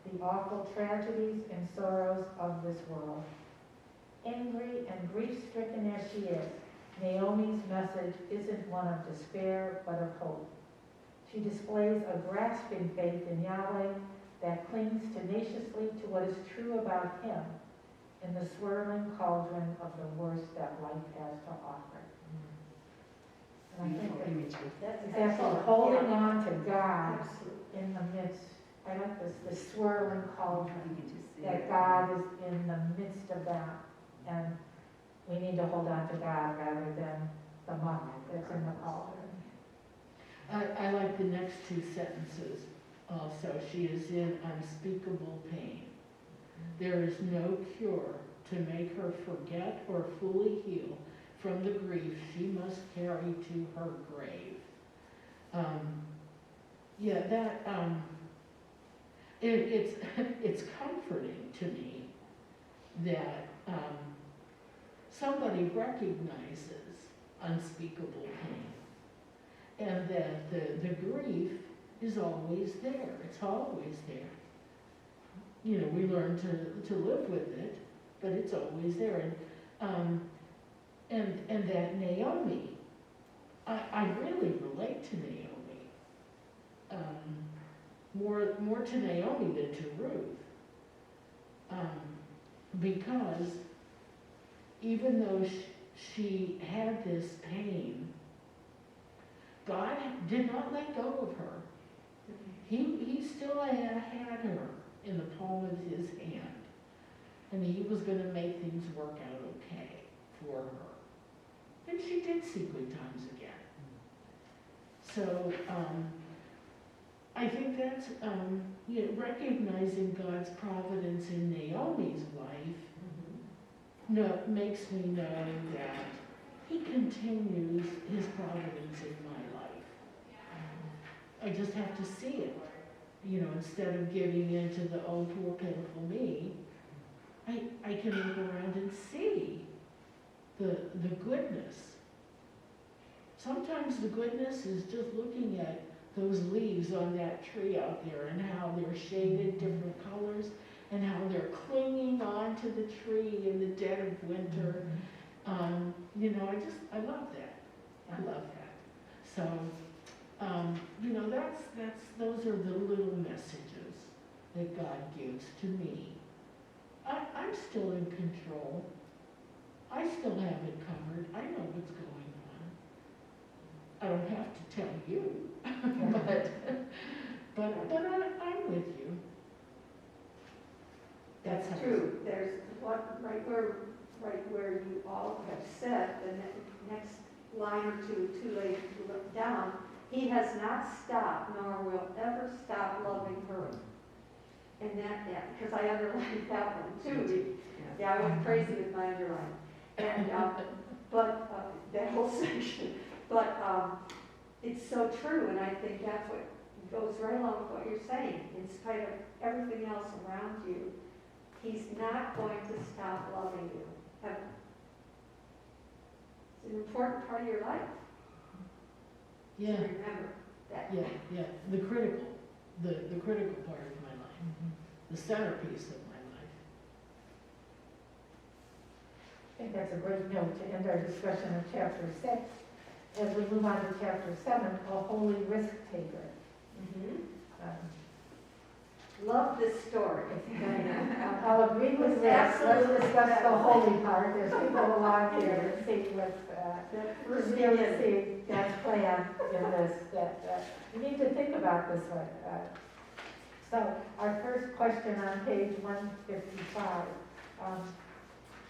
the awful tragedies and sorrows of this world. Angry and grief-stricken as she is, Naomi's message isn't one of despair, but of hope. She displays a grasping faith in Yahweh that clings tenaciously to what is true about him in the swirling cauldron of the worst that life has to offer. And I think That's that's excellent. holding Yeah. on to God Absolutely. in the midst. I like the swirling cauldron, You can just see that it. God is in the midst of that. And we need to hold on to God rather than the muck that's in the cauldron. I like the next two sentences also. She is in unspeakable pain. There is no cure to make her forget or fully heal from the grief she must carry to her grave. It's comforting to me that somebody recognizes unspeakable pain, and that the grief is always there. It's always there. You know, we learn to live with it, but it's always there. And And that Naomi, I really relate to Naomi. More to Naomi than to Ruth. Because even though she had this pain, God did not let go of her. He still had her in the palm of his hand. And he was going to make things work out okay for her. And she did see good times again. So I think that's recognizing God's providence in Naomi's life makes me know that he continues his providence in my life. I just have to see it. Instead of giving in to the oh, poor, pitiful me, I can look around and see the goodness. Sometimes the goodness is just looking at those leaves on that tree out there and how they're shaded different colors and how they're clinging on to the tree in the dead of winter. I love that. I love that. So, those are the little messages that God gives to me. I'm still in control. I still have it covered. I know what's going on. I don't have to tell you, but I'm with you. That's true. There's one right where you all have said, the next line or two later down, he has not stopped nor will ever stop loving her. And because I underlined that one too. Yeah, I went crazy with my underline. And, but that whole section. But it's so true, and I think that's what goes right along with what you're saying. In spite of everything else around you, he's not going to stop loving you, ever. It's an important part of your life. Yeah. To remember that. Yeah. The critical part of my life. The centerpiece of my life. I think that's a great note to end our discussion of chapter 6. As we move on to chapter 7, a holy risk taker. Love this story. I'll agree with Rick. Let's discuss the holy part. There's people along here that see what's really see God's plan in this. That we need to think about this one. So our first question on page 155.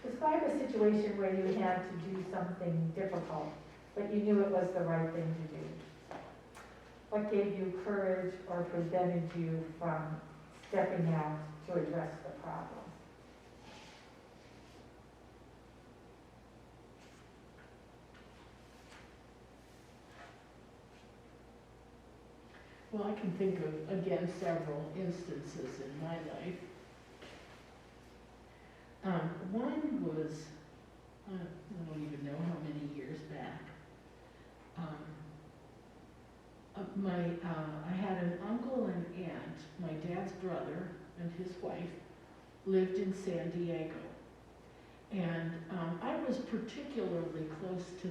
Describe a situation where you had to do something difficult, but you knew it was the right thing to do. What gave you courage or prevented you from stepping out to address the problem? Well, I can think of, again, several instances in my life. One was, I don't even know how many years back. I had an uncle and aunt, my dad's brother and his wife, lived in San Diego. And I was particularly close to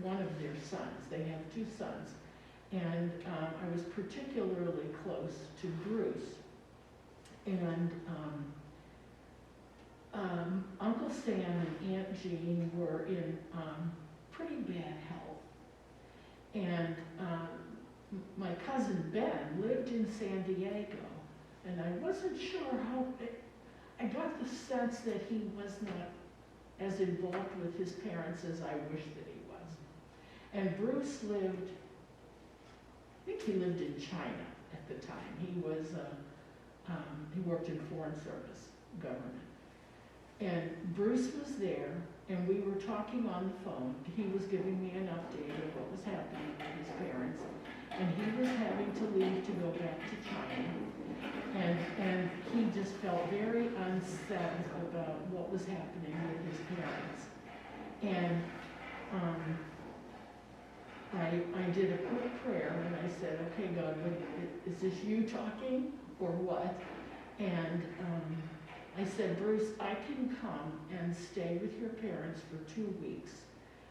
one of their sons. They have two sons. And I was particularly close to Bruce. And Uncle Sam and Aunt Jean were in pretty bad health. And my cousin Ben lived in San Diego, and I wasn't sure I got the sense that he was not as involved with his parents as I wished that he was. And Bruce lived, I think he lived in China at the time. He was, he worked in foreign service government. And Bruce was there, and we were talking on the phone. He was giving me an update of what was happening with his parents. And he was having to leave to go back to China. And he just felt very unsettled about what was happening with his parents. And I did a quick prayer, and I said, okay, God, is this you talking or what? And I said, Bruce, I can come and stay with your parents for 2 weeks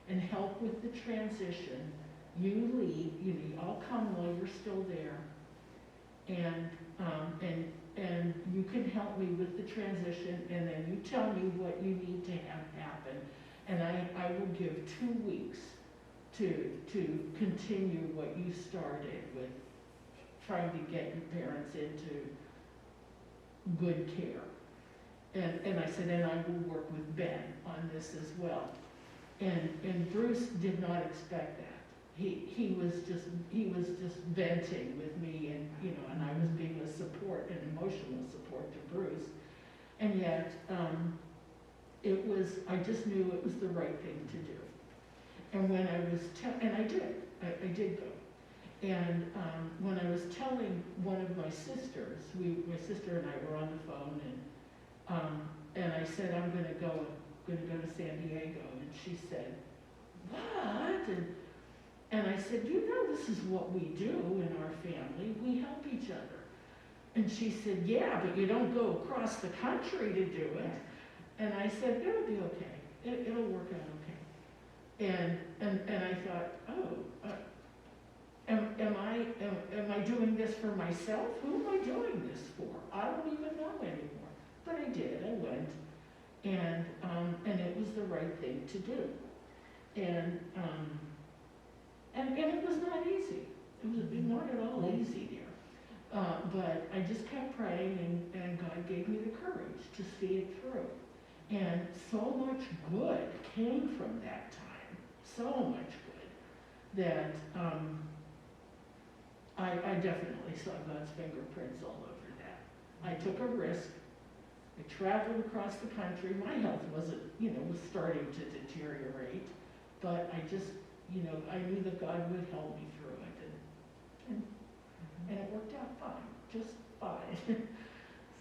and help with the transition. You leave, I'll come while you're still there. And you can help me with the transition, and then you tell me what you need to have happen. And I will give 2 weeks to continue what you started with trying to get your parents into good care. And I said, and I will work with Ben on this as well. And Bruce did not expect that. He was just venting with me, and I was being a support, an emotional support to Bruce. And yet, I just knew it was the right thing to do. And when I was, and I did go. And when I was telling one of my sisters, my sister and I were on the phone, and I said, I'm gonna go to San Diego, and she said, what? And I said, this is what we do in our family. We help each other. And she said, yeah, but you don't go across the country to do it. And I said, it'll be okay. It'll work out okay. And I thought, am I doing this for myself? Who am I doing this for? I don't even know anymore. But I did. I went, and it was the right thing to do. And it was not easy. It was not at all easy there. But I just kept praying, and God gave me the courage to see it through. And so much good came from that time. So much good that I definitely saw God's fingerprints all over that. I took a risk. I traveled across the country. My health wasn't, was starting to deteriorate, but I just, I knew that God would help me through it, and it worked out fine, just fine.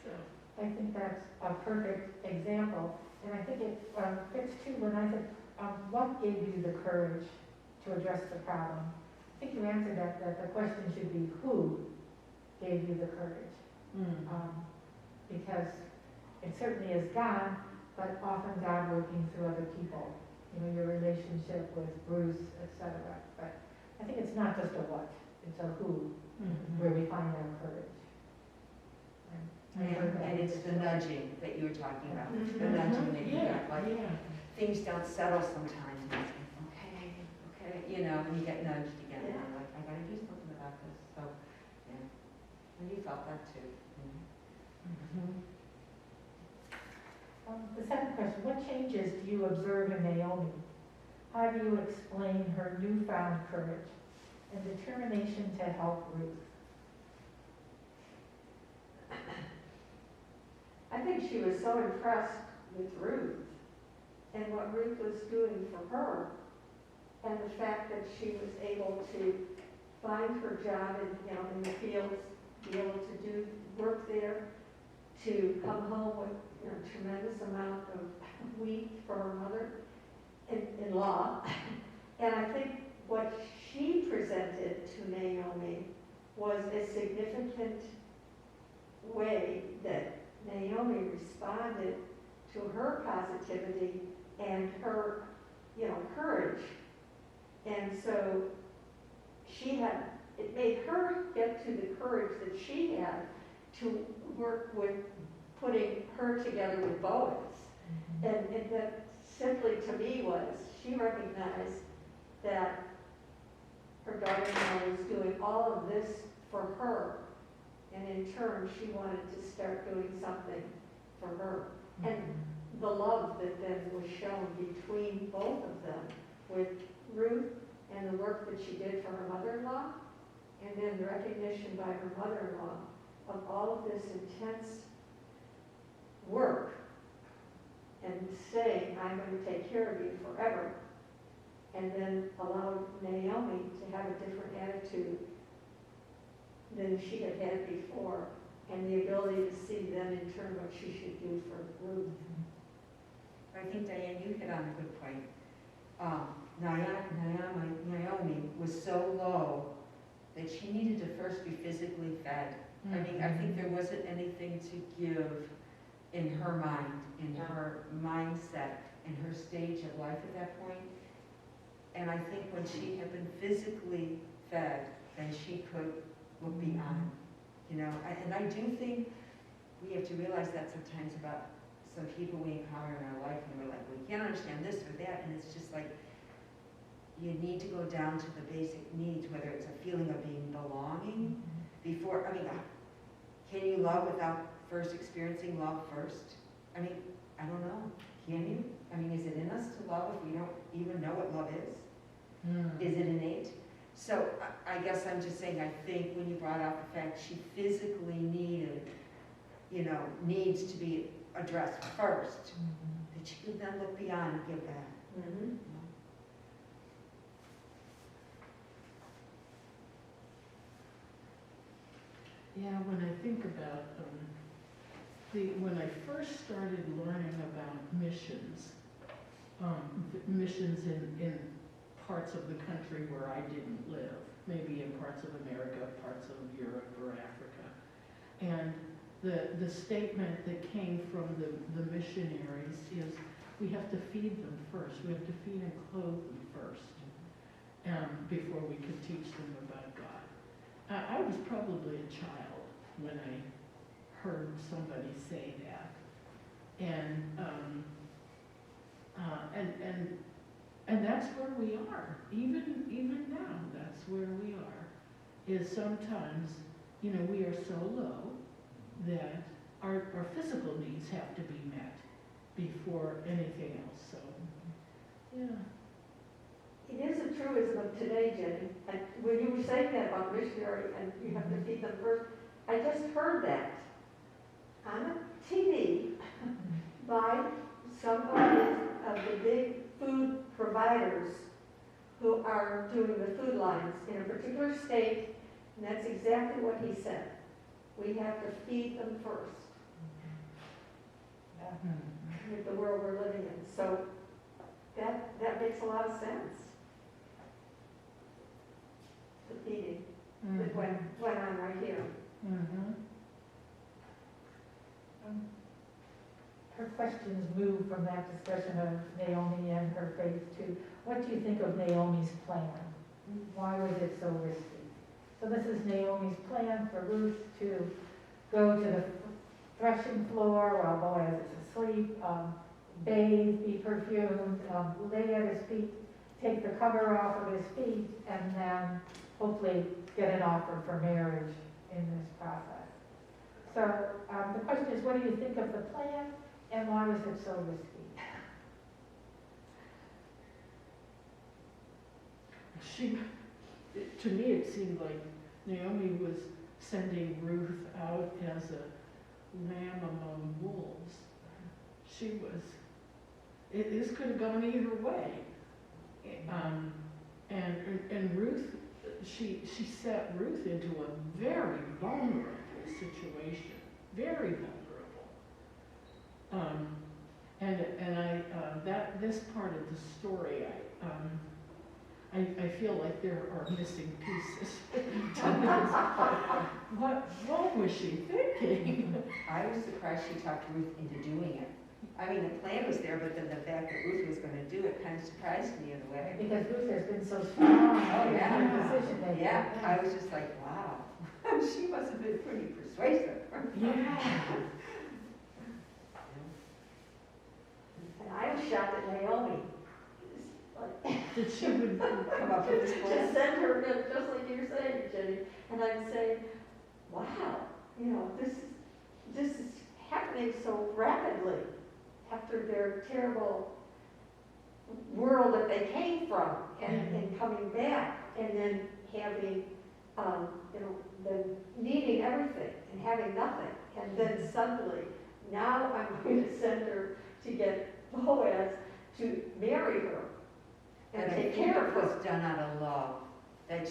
So. I think that's a perfect example, and I think it fits too when I said, what gave you the courage to address the problem? I think you answered that the question should be, who gave you the courage? Because it certainly is God, but often God working through other people, your relationship with Bruce, etc. But I think it's not just a what, it's a who, where we find our courage. And it's the nudging that you were talking about, the nudging that you got, like, things don't settle sometimes, and you think, okay, and you get nudged again, and you're like, I gotta do something about this, so, yeah. And you felt that too. The second question, what changes do you observe in Naomi? How do you explain her newfound courage and determination to help Ruth? I think she was so impressed with Ruth and what Ruth was doing for her, and the fact that she was able to find her job in the fields, be able to do work there, to come home with a tremendous amount of wheat for her mother-in-law. And I think what she presented to Naomi was a significant way that Naomi responded to her positivity and her, courage. And so it made her get to the courage that she had to work with putting her together with Boaz. And that simply to me was, she recognized that her daughter-in-law was doing all of this for her. And in turn, she wanted to start doing something for her. And the love that then was shown between both of them, with Ruth and the work that she did for her mother-in-law, and then the recognition by her mother-in-law of all of this intense work, and saying, I'm going to take care of you forever, and then allowed Naomi to have a different attitude than she had had before, and the ability to see then in turn what she should do for Ruth. I think, Diane, you hit on a good point. Naomi was so low that she needed to first be physically fed. I mean, I think there wasn't anything to give in her mind, in her mindset, in her stage of life at that point. And I think when she had been physically fed, then she could look beyond, you know. And I do think we have to realize that sometimes about some people we encounter in our life, and we're like, we can't understand this or that, and it's just like, you need to go down to the basic needs, whether it's a feeling of being belonging before, I mean, can you love without first experiencing love first? I mean, I don't know, can you? I mean, is it in us to love if we don't even know what love is? Is it innate? So I guess I'm just saying, I think when you brought out the fact she physically needed, you know, needs to be addressed first, that she could then look beyond and give back. Mhm. Yeah, when I think about, when I first started learning about missions, missions in parts of the country where I didn't live, maybe in parts of America, parts of Europe or Africa. And the statement that came from the missionaries is, we have to feed them first. We have to feed and clothe them first, before we can teach them about God. I was probably a child when I heard somebody say that. And that's where we are, even now, that's where we are, is sometimes, you know, we are so low that our physical needs have to be met before anything else, so, yeah. It is a truism of today, Jenny, and when you were saying that about missionary and you have to feed them first, I just heard that on TV by some of the big food providers who are doing the food lines in a particular state, and that's exactly what he said. We have to feed them first with the world we're living in. So that makes a lot of sense. The feeding that went on right here. Her questions move from that discussion of Naomi and her faith to, what do you think of Naomi's plan? Why was it so risky? So this is Naomi's plan for Ruth to go to the threshing floor while Boaz is asleep, bathe, be perfumed, lay at his feet, take the cover off of his feet, and then hopefully get an offer for marriage in this process. So the question is, what do you think of the plan, and why was it so risky? To me, it seemed like Naomi was sending Ruth out as a lamb among wolves. This could have gone either way. And Ruth, she set Ruth into a very vulnerable situation, very vulnerable. This part of the story, I feel like there are missing pieces. What was she thinking? I was surprised she talked Ruth into doing it. I mean, the plan was there, but then the fact that Ruth was going to do it kind of surprised me in a way. Because Ruth has been so strong Oh, in yeah. her decision making. Yeah, I was just like, wow, she must have been pretty persuasive. Yeah. And I was shocked at Naomi. That she would Come up with this To plan. send her, just like you're saying, Jenny, and I'm saying, wow, you know, this is happening so rapidly after their terrible world that they came from, and coming back, and then having, you know, then needing everything and having nothing, and then suddenly, now I'm going to send her to get Boaz to marry her and And I take think care it of her. was done out of love, that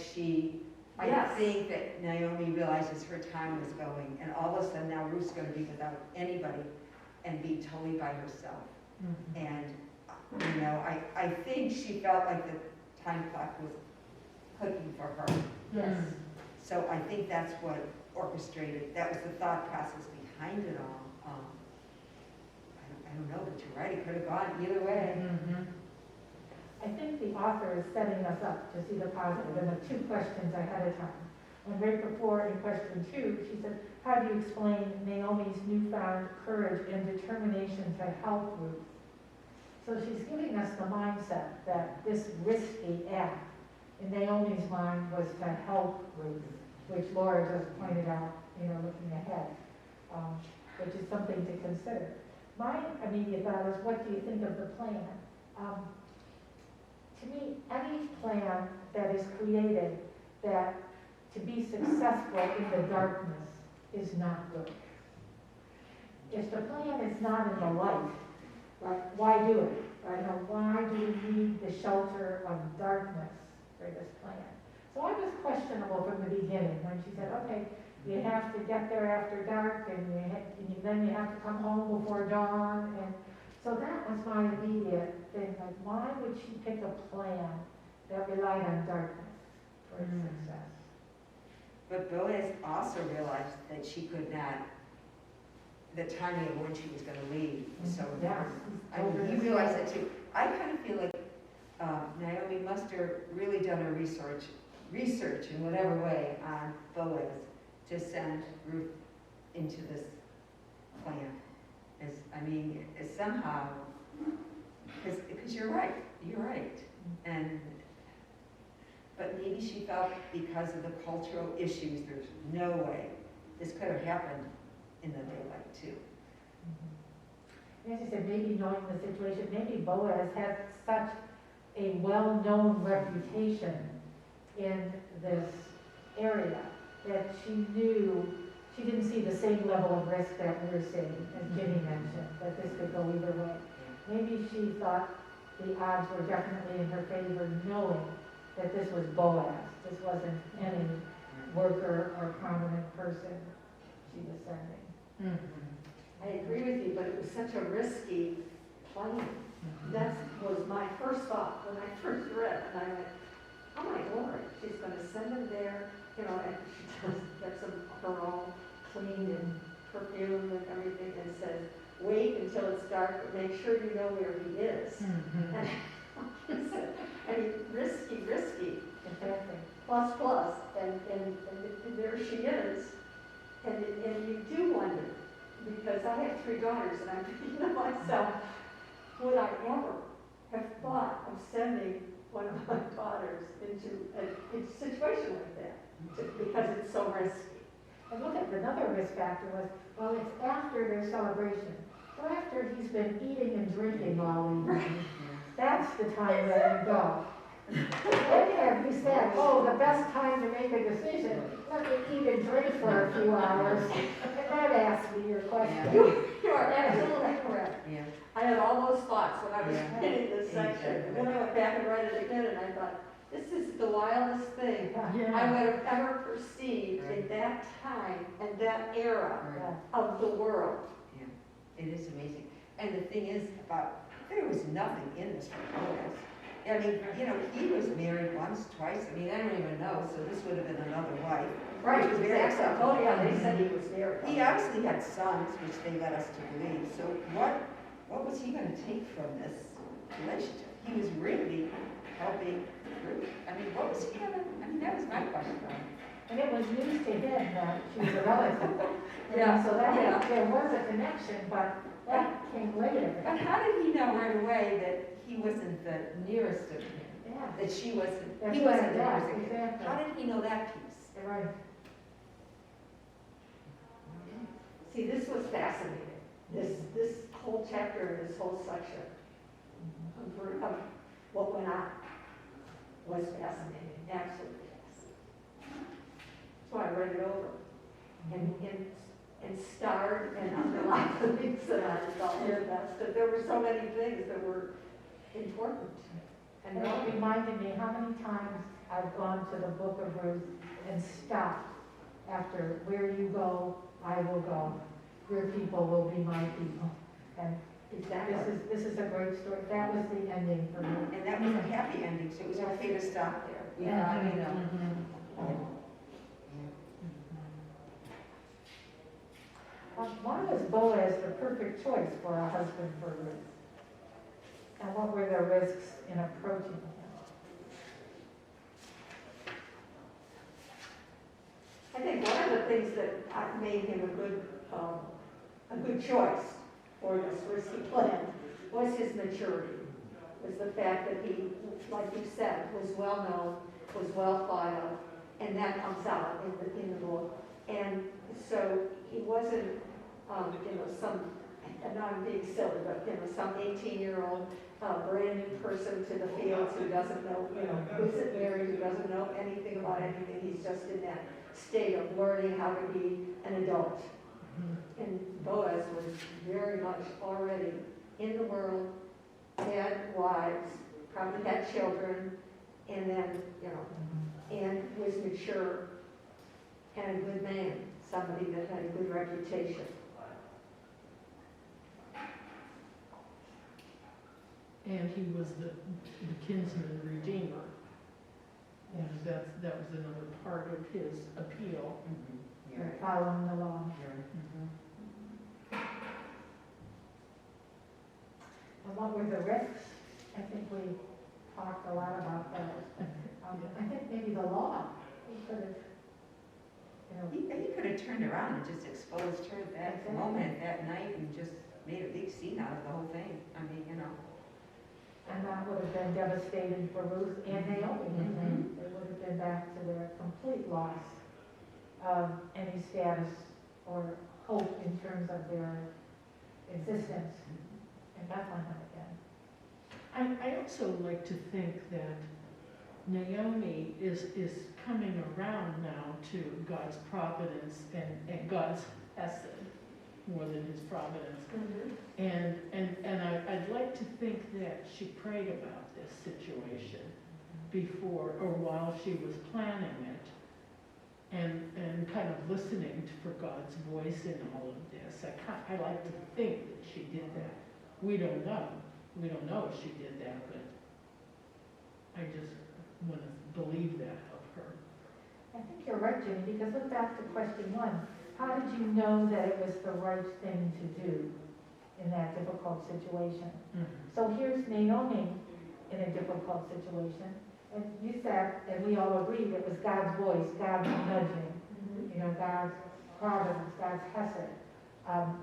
I Yes. think that Naomi realizes her time was going, and all of a sudden now Ruth's going to be without anybody and be totally by herself. And, you know, I think she felt like the time clock was clicking for her. Yes. So I think that's what orchestrated, that was the thought process behind it all. I don't know, but you're right, it could have gone either way. I think the author is setting us up to see the positive and the two questions ahead of time. And right before in question 2, she said, how do you explain Naomi's newfound courage and determination to help Ruth? So she's giving us the mindset that this risky act in Naomi's mind was to help Ruth, which Laura just pointed out, looking ahead, which is something to consider. My immediate thought is, what do you think of the plan? To me, any plan that is created that to be successful in the darkness is not good. If the plan is not in the light, why do it? Why do we need the shelter of darkness for this plan? So I was questionable from the beginning when she said, okay, you have to get there after dark and then you have to come home before dawn. And so that was my immediate thing, like why would she pick a plan that relied on darkness for its success? But Boaz also realized that she could not, the timing of when she was going to leave was so Yes. important. I mean, he realized that too. I kind of feel like Naomi must have really done her research in whatever way on Boaz to send Ruth into this plan. Somehow, because you're right. But maybe she felt because of the cultural issues, there's no way this could have happened in the daylight too. As I said, maybe knowing the situation, maybe Boaz had such a well-known reputation in this area that she knew she didn't see the same level of risk that we're seeing, as Ginny mentioned, that this could go either way. Maybe she thought the odds were definitely in her favor, knowing that this was Boaz. This wasn't any worker or prominent person she was sending. I agree with you, but it was such a risky plan. That was my first thought when I first read, and I went, oh my Lord, she's going to send him there, and she does get some of her own cleaned and perfumed and everything, and says, wait until it's dark, but make sure you know where he is. And risky, Exactly. plus, and there she is. And you do wonder, because I have 3 daughters, and I'm thinking to myself, would I ever have thought of sending one of my daughters into a situation like that, because it's so risky. And look at another risk factor was, well, it's after their celebration. So after he's been eating and drinking all evening, that's the time that you go. When have you said, oh, the best time to make a decision, let me eat and drink for a few hours, and then ask me your question. You are absolutely correct. Yeah. I had all those thoughts when I was Yeah. reading this section, and then I went back and read it again, and I thought, this is the wildest thing I would have ever perceived in that time and that era Right. of the world. It is amazing. And the thing is there was nothing in this for Boaz. I mean, he was married once, twice. I mean, I don't even know, so this would have been another wife. Right, Which was very exactly. Oh, yeah, they said he was married. He obviously had sons, which they led us to believe. So what was he going to take from this relationship? He was really helping Ruth. I mean, what was he going to, that was my question. And it was news to him that she was a relative. Yeah. So that there was a connection, but that came later. But how did he know right away that he wasn't the nearest of him? Yeah. That she wasn't, That's he wasn't the right, nearest of him? exactly. How did he know that piece? Right. See, this was fascinating. This whole chapter, this whole section of what went on was fascinating, absolutely fascinating. So I read it over and starred and underlined the things that I thought were best. But there were so many things that were important. And that reminded me how many times I've gone to the book of Ruth and stopped after, where you go, I will go. Your people will be my people. And this is a great story. That was the ending for me. And that was a happy ending, so it was okay to stop there. We thought, Why was Boaz the perfect choice for a husband for Ruth? And what were the risks in approaching him? I think one of the things that made him a good choice for this risky plan was his maturity. Was the fact that he, like you said, was well known, was well thought of, and that comes out in the book. And so he wasn't, and I'm being silly, but some 18-year-old brand new person to the fields who doesn't know, who isn't married, who doesn't know anything about anything. He's just in that state of learning how to be an adult. And Boaz was very much already in the world, had wives, probably had children, and then, and was mature and a good man, somebody that had a good reputation. And he was the kinsman redeemer. And that was another part of his appeal. You're right. Following the law. And what were the risks? I think we talked a lot about those. I think maybe the law, we could have, He could have turned around and just exposed her that Exactly. moment, that night, and just made a big scene out of the whole thing. I mean, and that would have been devastating for Ruth and Naomi. Mhm. They would have been back to their complete loss of any status or hope in terms of their existence in Bethlehem again. I also like to think that Naomi is coming around now to God's providence and God's hesed more than his providence. And I'd like to think that she prayed about this situation before or while she was planning it and kind of listening for God's voice in all of this. I like to think that she did that. We don't know. We don't know if she did that, but I just want to believe that of her. I think you're right, Jimmy, because look back to question 1. How did you know that it was the right thing to do in that difficult situation? So here's Naomi in a difficult situation. And you said, and we all agreed, it was God's voice, God's nudging, God's providence, God's hesed.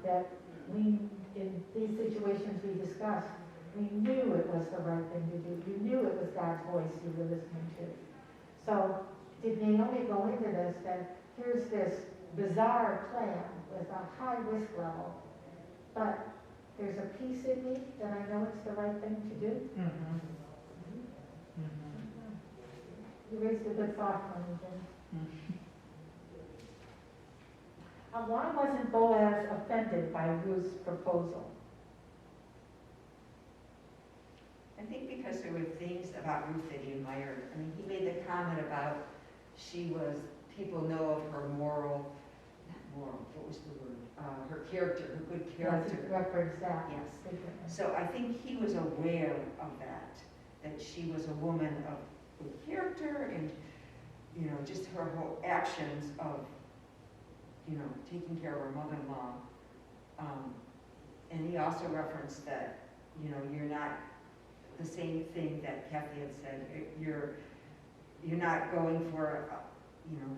That we, in these situations we discussed, we knew it was the right thing to do. You knew it was God's voice you were listening to. So did Naomi go into this that here's this bizarre plan with a high risk level, but there's a piece in me that I know it's the right thing to do? You raised a good thought for me, Jim. Why wasn't Boaz offended by Ruth's proposal? I think because there were things about Ruth that he admired. I mean, he made the comment about people know of her what was the word? Her character, her good Yes, character. you referenced that. Yes. Frequently. So I think he was aware of that she was a woman of good character and, just her whole actions of, taking care of her mother-in-law. And he also referenced that, you're not the same thing that Kathy had said. You're not going for,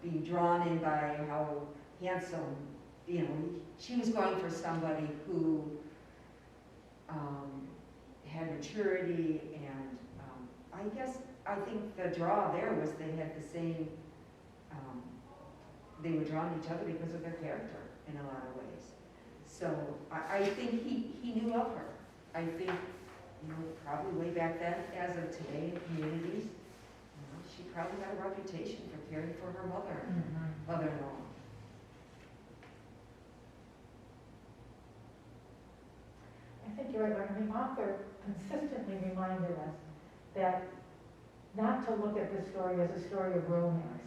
being drawn in by how handsome, she was going for somebody who had maturity and I think the draw there was they had the same, they were drawn to each other because of their character in a lot of ways. So I think he knew of her. I think, probably way back then, as of today in communities, she probably had a reputation for caring for her mother-in-law. I think you're right, Lauren. The author consistently reminded us that not to look at this story as a story of romance.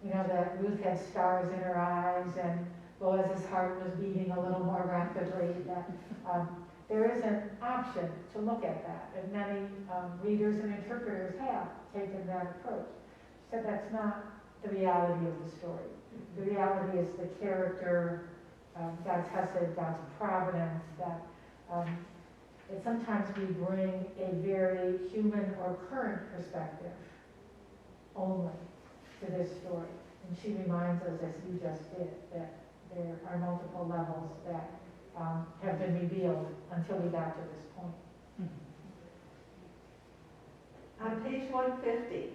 That Ruth had stars in her eyes and Boaz's heart was beating a little more rapidly. That there is an option to look at that, and many readers and interpreters have taken that approach. She said that's not the reality of the story. The reality is the character, God's hesed, God's providence, that sometimes we bring a very human or current perspective only to this story. And she reminds us, as you just did, that there are multiple levels that have been revealed until we got to this point. On page 150,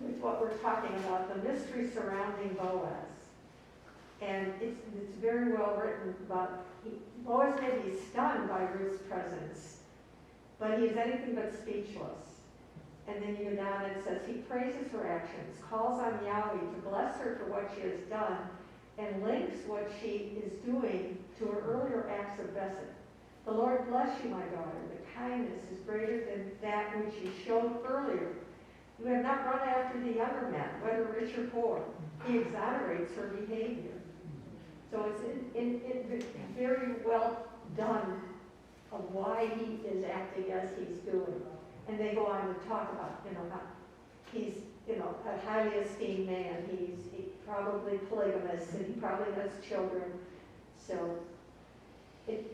with what we're talking about, the mystery surrounding Boaz. And it's very well written about, Boaz may be stunned by Ruth's presence, but he is anything but speechless. And then you go down and it says, he praises her actions, calls on Yahweh to bless her for what she has done, and links what she is doing to her earlier acts of blessing. The Lord bless you, my daughter. The kindness is greater than that which you showed earlier. You have not run after the younger men, whether rich or poor. He exonerates her behavior. So it's very well done of why he is acting as he's doing. And they go on to talk about, how he's, a highly esteemed man. He's probably polygamous, and he probably has children. So it's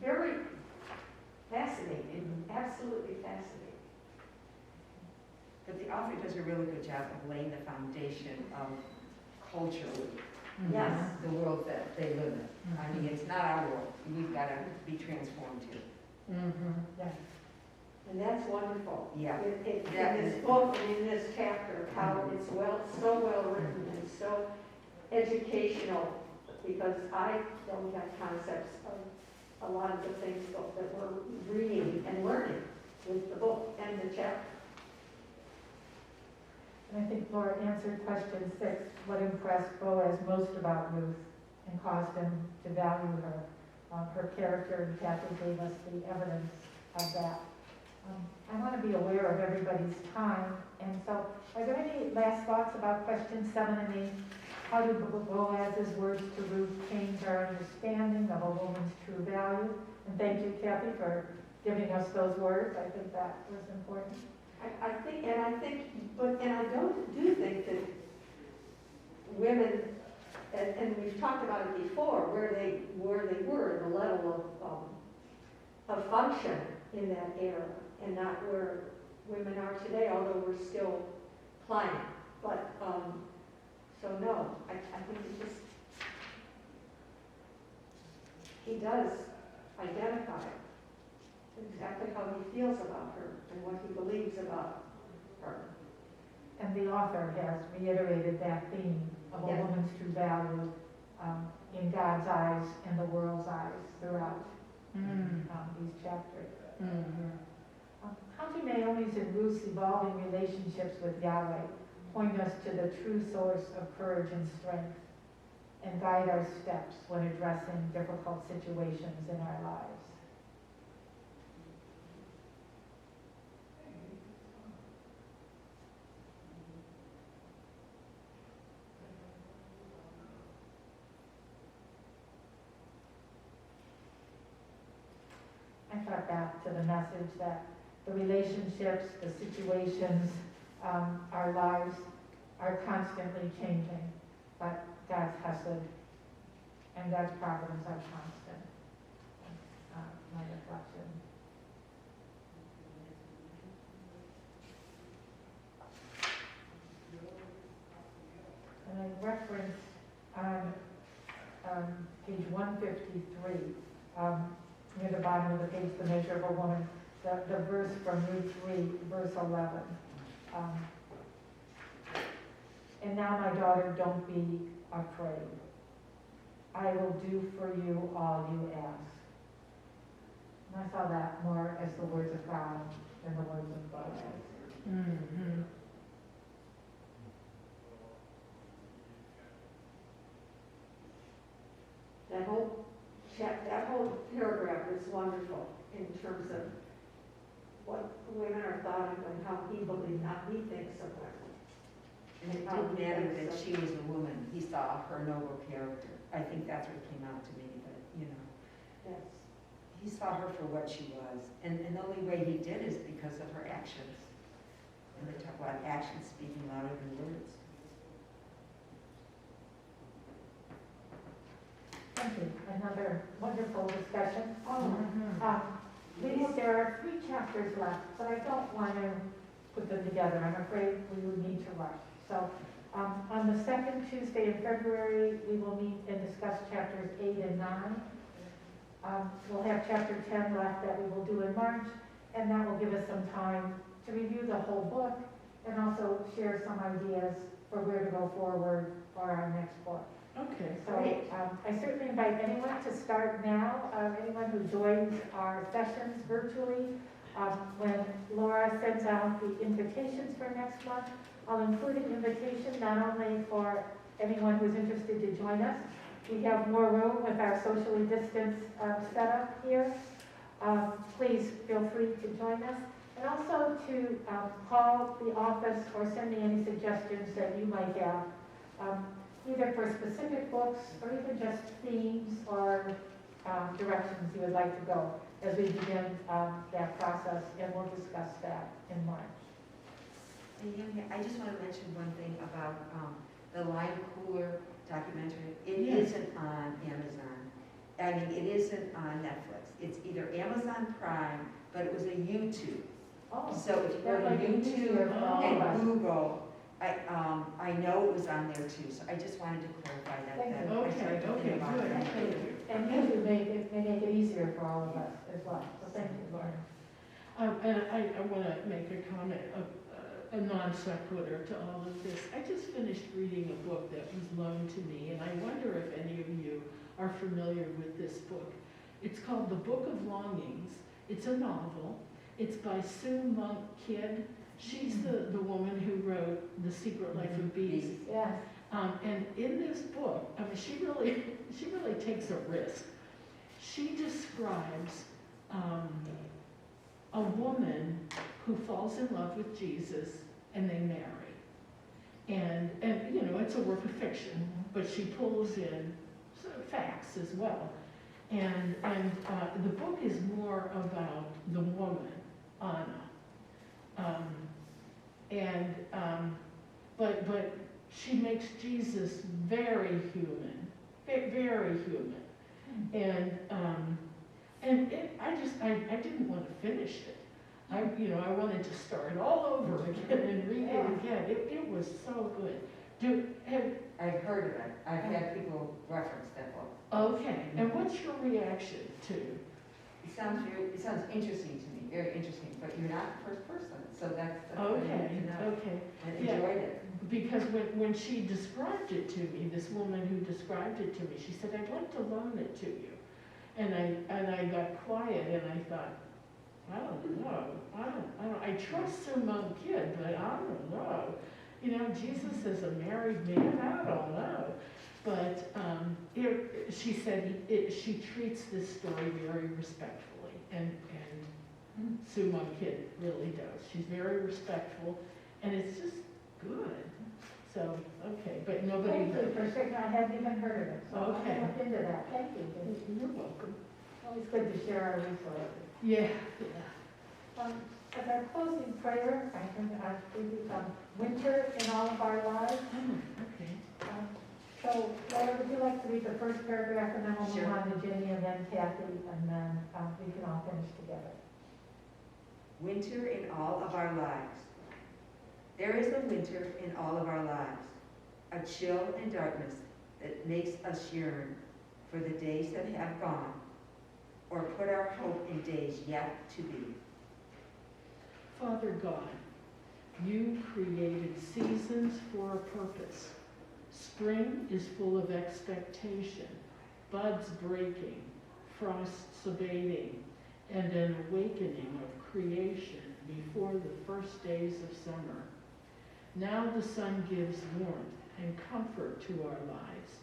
very fascinating, absolutely fascinating. But the author does a really good job of laying the foundation of culturally Yes. the world that they live in. I mean, it's not our world. We've got to be transformed to. Yes. And that's wonderful. Yeah. In this book and in this chapter, how it's so well written and so educational, because I don't have concepts of a lot of the things that we're reading and learning with the book and the chapter. And I think Laura answered question 6, what impressed Boaz most about Ruth and caused him to value her. Her character, and Kathy gave us the evidence of that. I want to be aware of everybody's time, and so are there any last thoughts about questions 7 and 8? How do Boaz's words to Ruth change our understanding of a woman's true value? And thank you, Kathy, for giving us those words. I think that was important. I do think that women, and we've talked about it before, where they were, the level of function in that era, and not where women are today, although we're still climbing. But, so no, I think it just, he does identify exactly how he feels about her and what he believes about her. And the author has reiterated that theme of a Yes. woman's true value in God's eyes and the world's eyes throughout these chapters. How do Naomi's and Ruth's evolving relationships with Yahweh point us to the true source of courage and strength and guide our steps when addressing difficult situations in our lives? I thought back to the message that the relationships, the situations, our lives are constantly changing, but God's hesed and God's providence are constant. My reflection. And I referenced on page 153, near the bottom of the page, the measure of a woman, the verse from Ruth 3, verse 11. And now, my daughter, don't be afraid. I will do for you all you ask. And I saw that more as the words of God than the words of Boaz. That whole paragraph is wonderful in terms of what women are thought of and how he thinks of women. And it didn't matter that she was a woman. He saw her noble character. I think that's what came out to me, that, Yes. he saw her for what she was. And the only way he did is because of her actions. And they talk about actions speaking louder than words. Thank you. Another wonderful discussion. Oh, Ladies, there are 3 chapters left, but I don't want to put them together. I'm afraid we would need to rush. So On the second Tuesday in February, we will meet and discuss chapters 8 and 9. We'll have chapter 10 left that we will do in March, and that will give us some time to review the whole book and also share some ideas for where to go forward for our next book. Okay, So Great. I certainly invite anyone to start now, anyone who joins our sessions virtually. When Laura sends out the invitations for next month, I'll include an invitation not only for anyone who's interested to join us. We have more room with our socially distanced setup here. Please feel free to join us. And also to call the office or send me any suggestions that you might have, either for specific books or even just themes or directions you would like to go as we begin that process, and we'll discuss that in March. And yeah, I just want to mention one thing about the Lime Cooler documentary. It Yes. isn't on Amazon. I mean, it isn't on Netflix. It's either Amazon Prime, but it was a YouTube. Oh, So if you go that to might be easier for all of YouTube us. and Google, I know it was on there too, so I just wanted to clarify that. Thank you. I okay, started to okay, think about good, that. thank you. And YouTube may make it easier for all of us as well. So thank you, Laura. And I want to make a comment, a non sequitur to all of this. I just finished reading a book that was loaned to me, and I wonder if any of you are familiar with this book. It's called The Book of Longings. It's a novel. It's by Sue Monk Kidd. She's the woman who wrote The Secret Life of Bees. Yes. And in this book, I mean, she really takes a risk. She describes a woman who falls in love with Jesus and they marry. And you know, it's a work of fiction, but she pulls in facts as well. And the book is more about the woman, Anna. But she makes Jesus very human, very human. And I didn't want to finish it. I wanted to start all over again and read it again. It was so good. I've heard of it. I've had people reference that book. Okay, and what's your reaction to? It sounds interesting to me, very interesting, but you're not the first person, so that's what I need Okay, to know. okay. I Yeah. enjoyed it. Because when she described it to me, this woman who described it to me, she said, I'd like to loan it to you. And I got quiet and I thought, I don't know. I trust Sue Monk Kidd, but I don't know. You know, Jesus is a married man, I don't know. But she said she treats this story very respectfully, and Sue Monk Kidd really does. She's very respectful, and it's just good. So, okay, but nobody. Thank you for sharing. I hadn't even heard of it. So Okay. I'll look into that. Thank you. You're welcome. Always good to share our resources. Yeah. As our closing prayer, I think winter in all of our lives. Okay. So, Laura, would you like to read the first paragraph, and then we'll move Sure. on to Ginny and then Kathy, and then we can all finish together. Winter in all of our lives. There is a winter in all of our lives, a chill and darkness that makes us yearn for the days that have gone, or put our hope in days yet to be. Father God, you created seasons for a purpose. Spring is full of expectation, buds breaking, frosts abating, and an awakening of creation before the first days of summer. Now the sun gives warmth and comfort to our lives,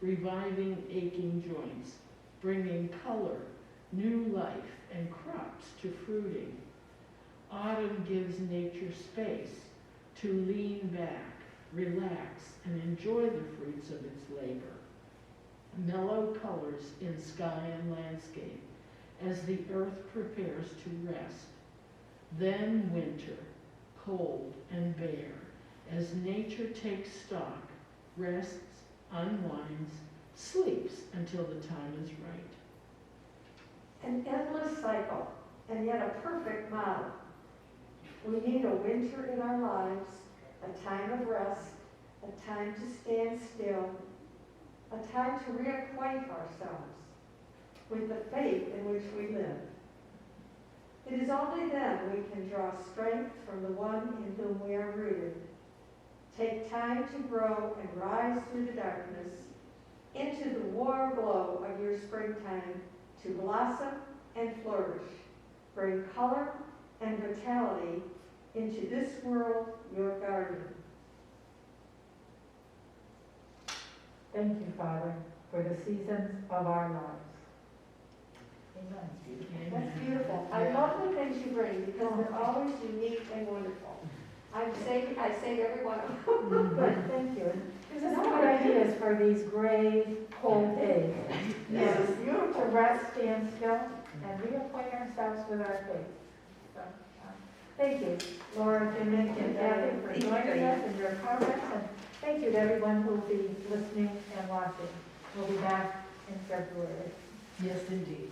reviving aching joints, bringing color, new life, and crops to fruiting. Autumn gives nature space to lean back, relax, and enjoy the fruits of its labor. Mellow colors in sky and landscape as the earth prepares to rest. Then winter, cold and bare, as nature takes stock, rests, unwinds, sleeps until the time is right. An endless cycle, and yet a perfect model. We need a winter in our lives, a time of rest, a time to stand still, a time to reacquaint ourselves with the faith in which we live. It is only then we can draw strength from the one in whom we are rooted. Take time to grow and rise through the darkness into the warm glow of your springtime to blossom and flourish. Bring color and vitality into this world, your garden. Thank you, Father, for the seasons of our lives. Amen. That's beautiful. I love the things you bring because they're always unique and wonderful. I say every one of them. Good, thank you. And These are some good ideas for these gray, cold days. Yes, To beautiful. rest, stand still, and reacquaint ourselves with our faith. So, thank you, Laura, Jim, and Kathy, for joining us and your comments, and thank you to everyone who will be listening and watching. We'll be back in February. Yes, indeed.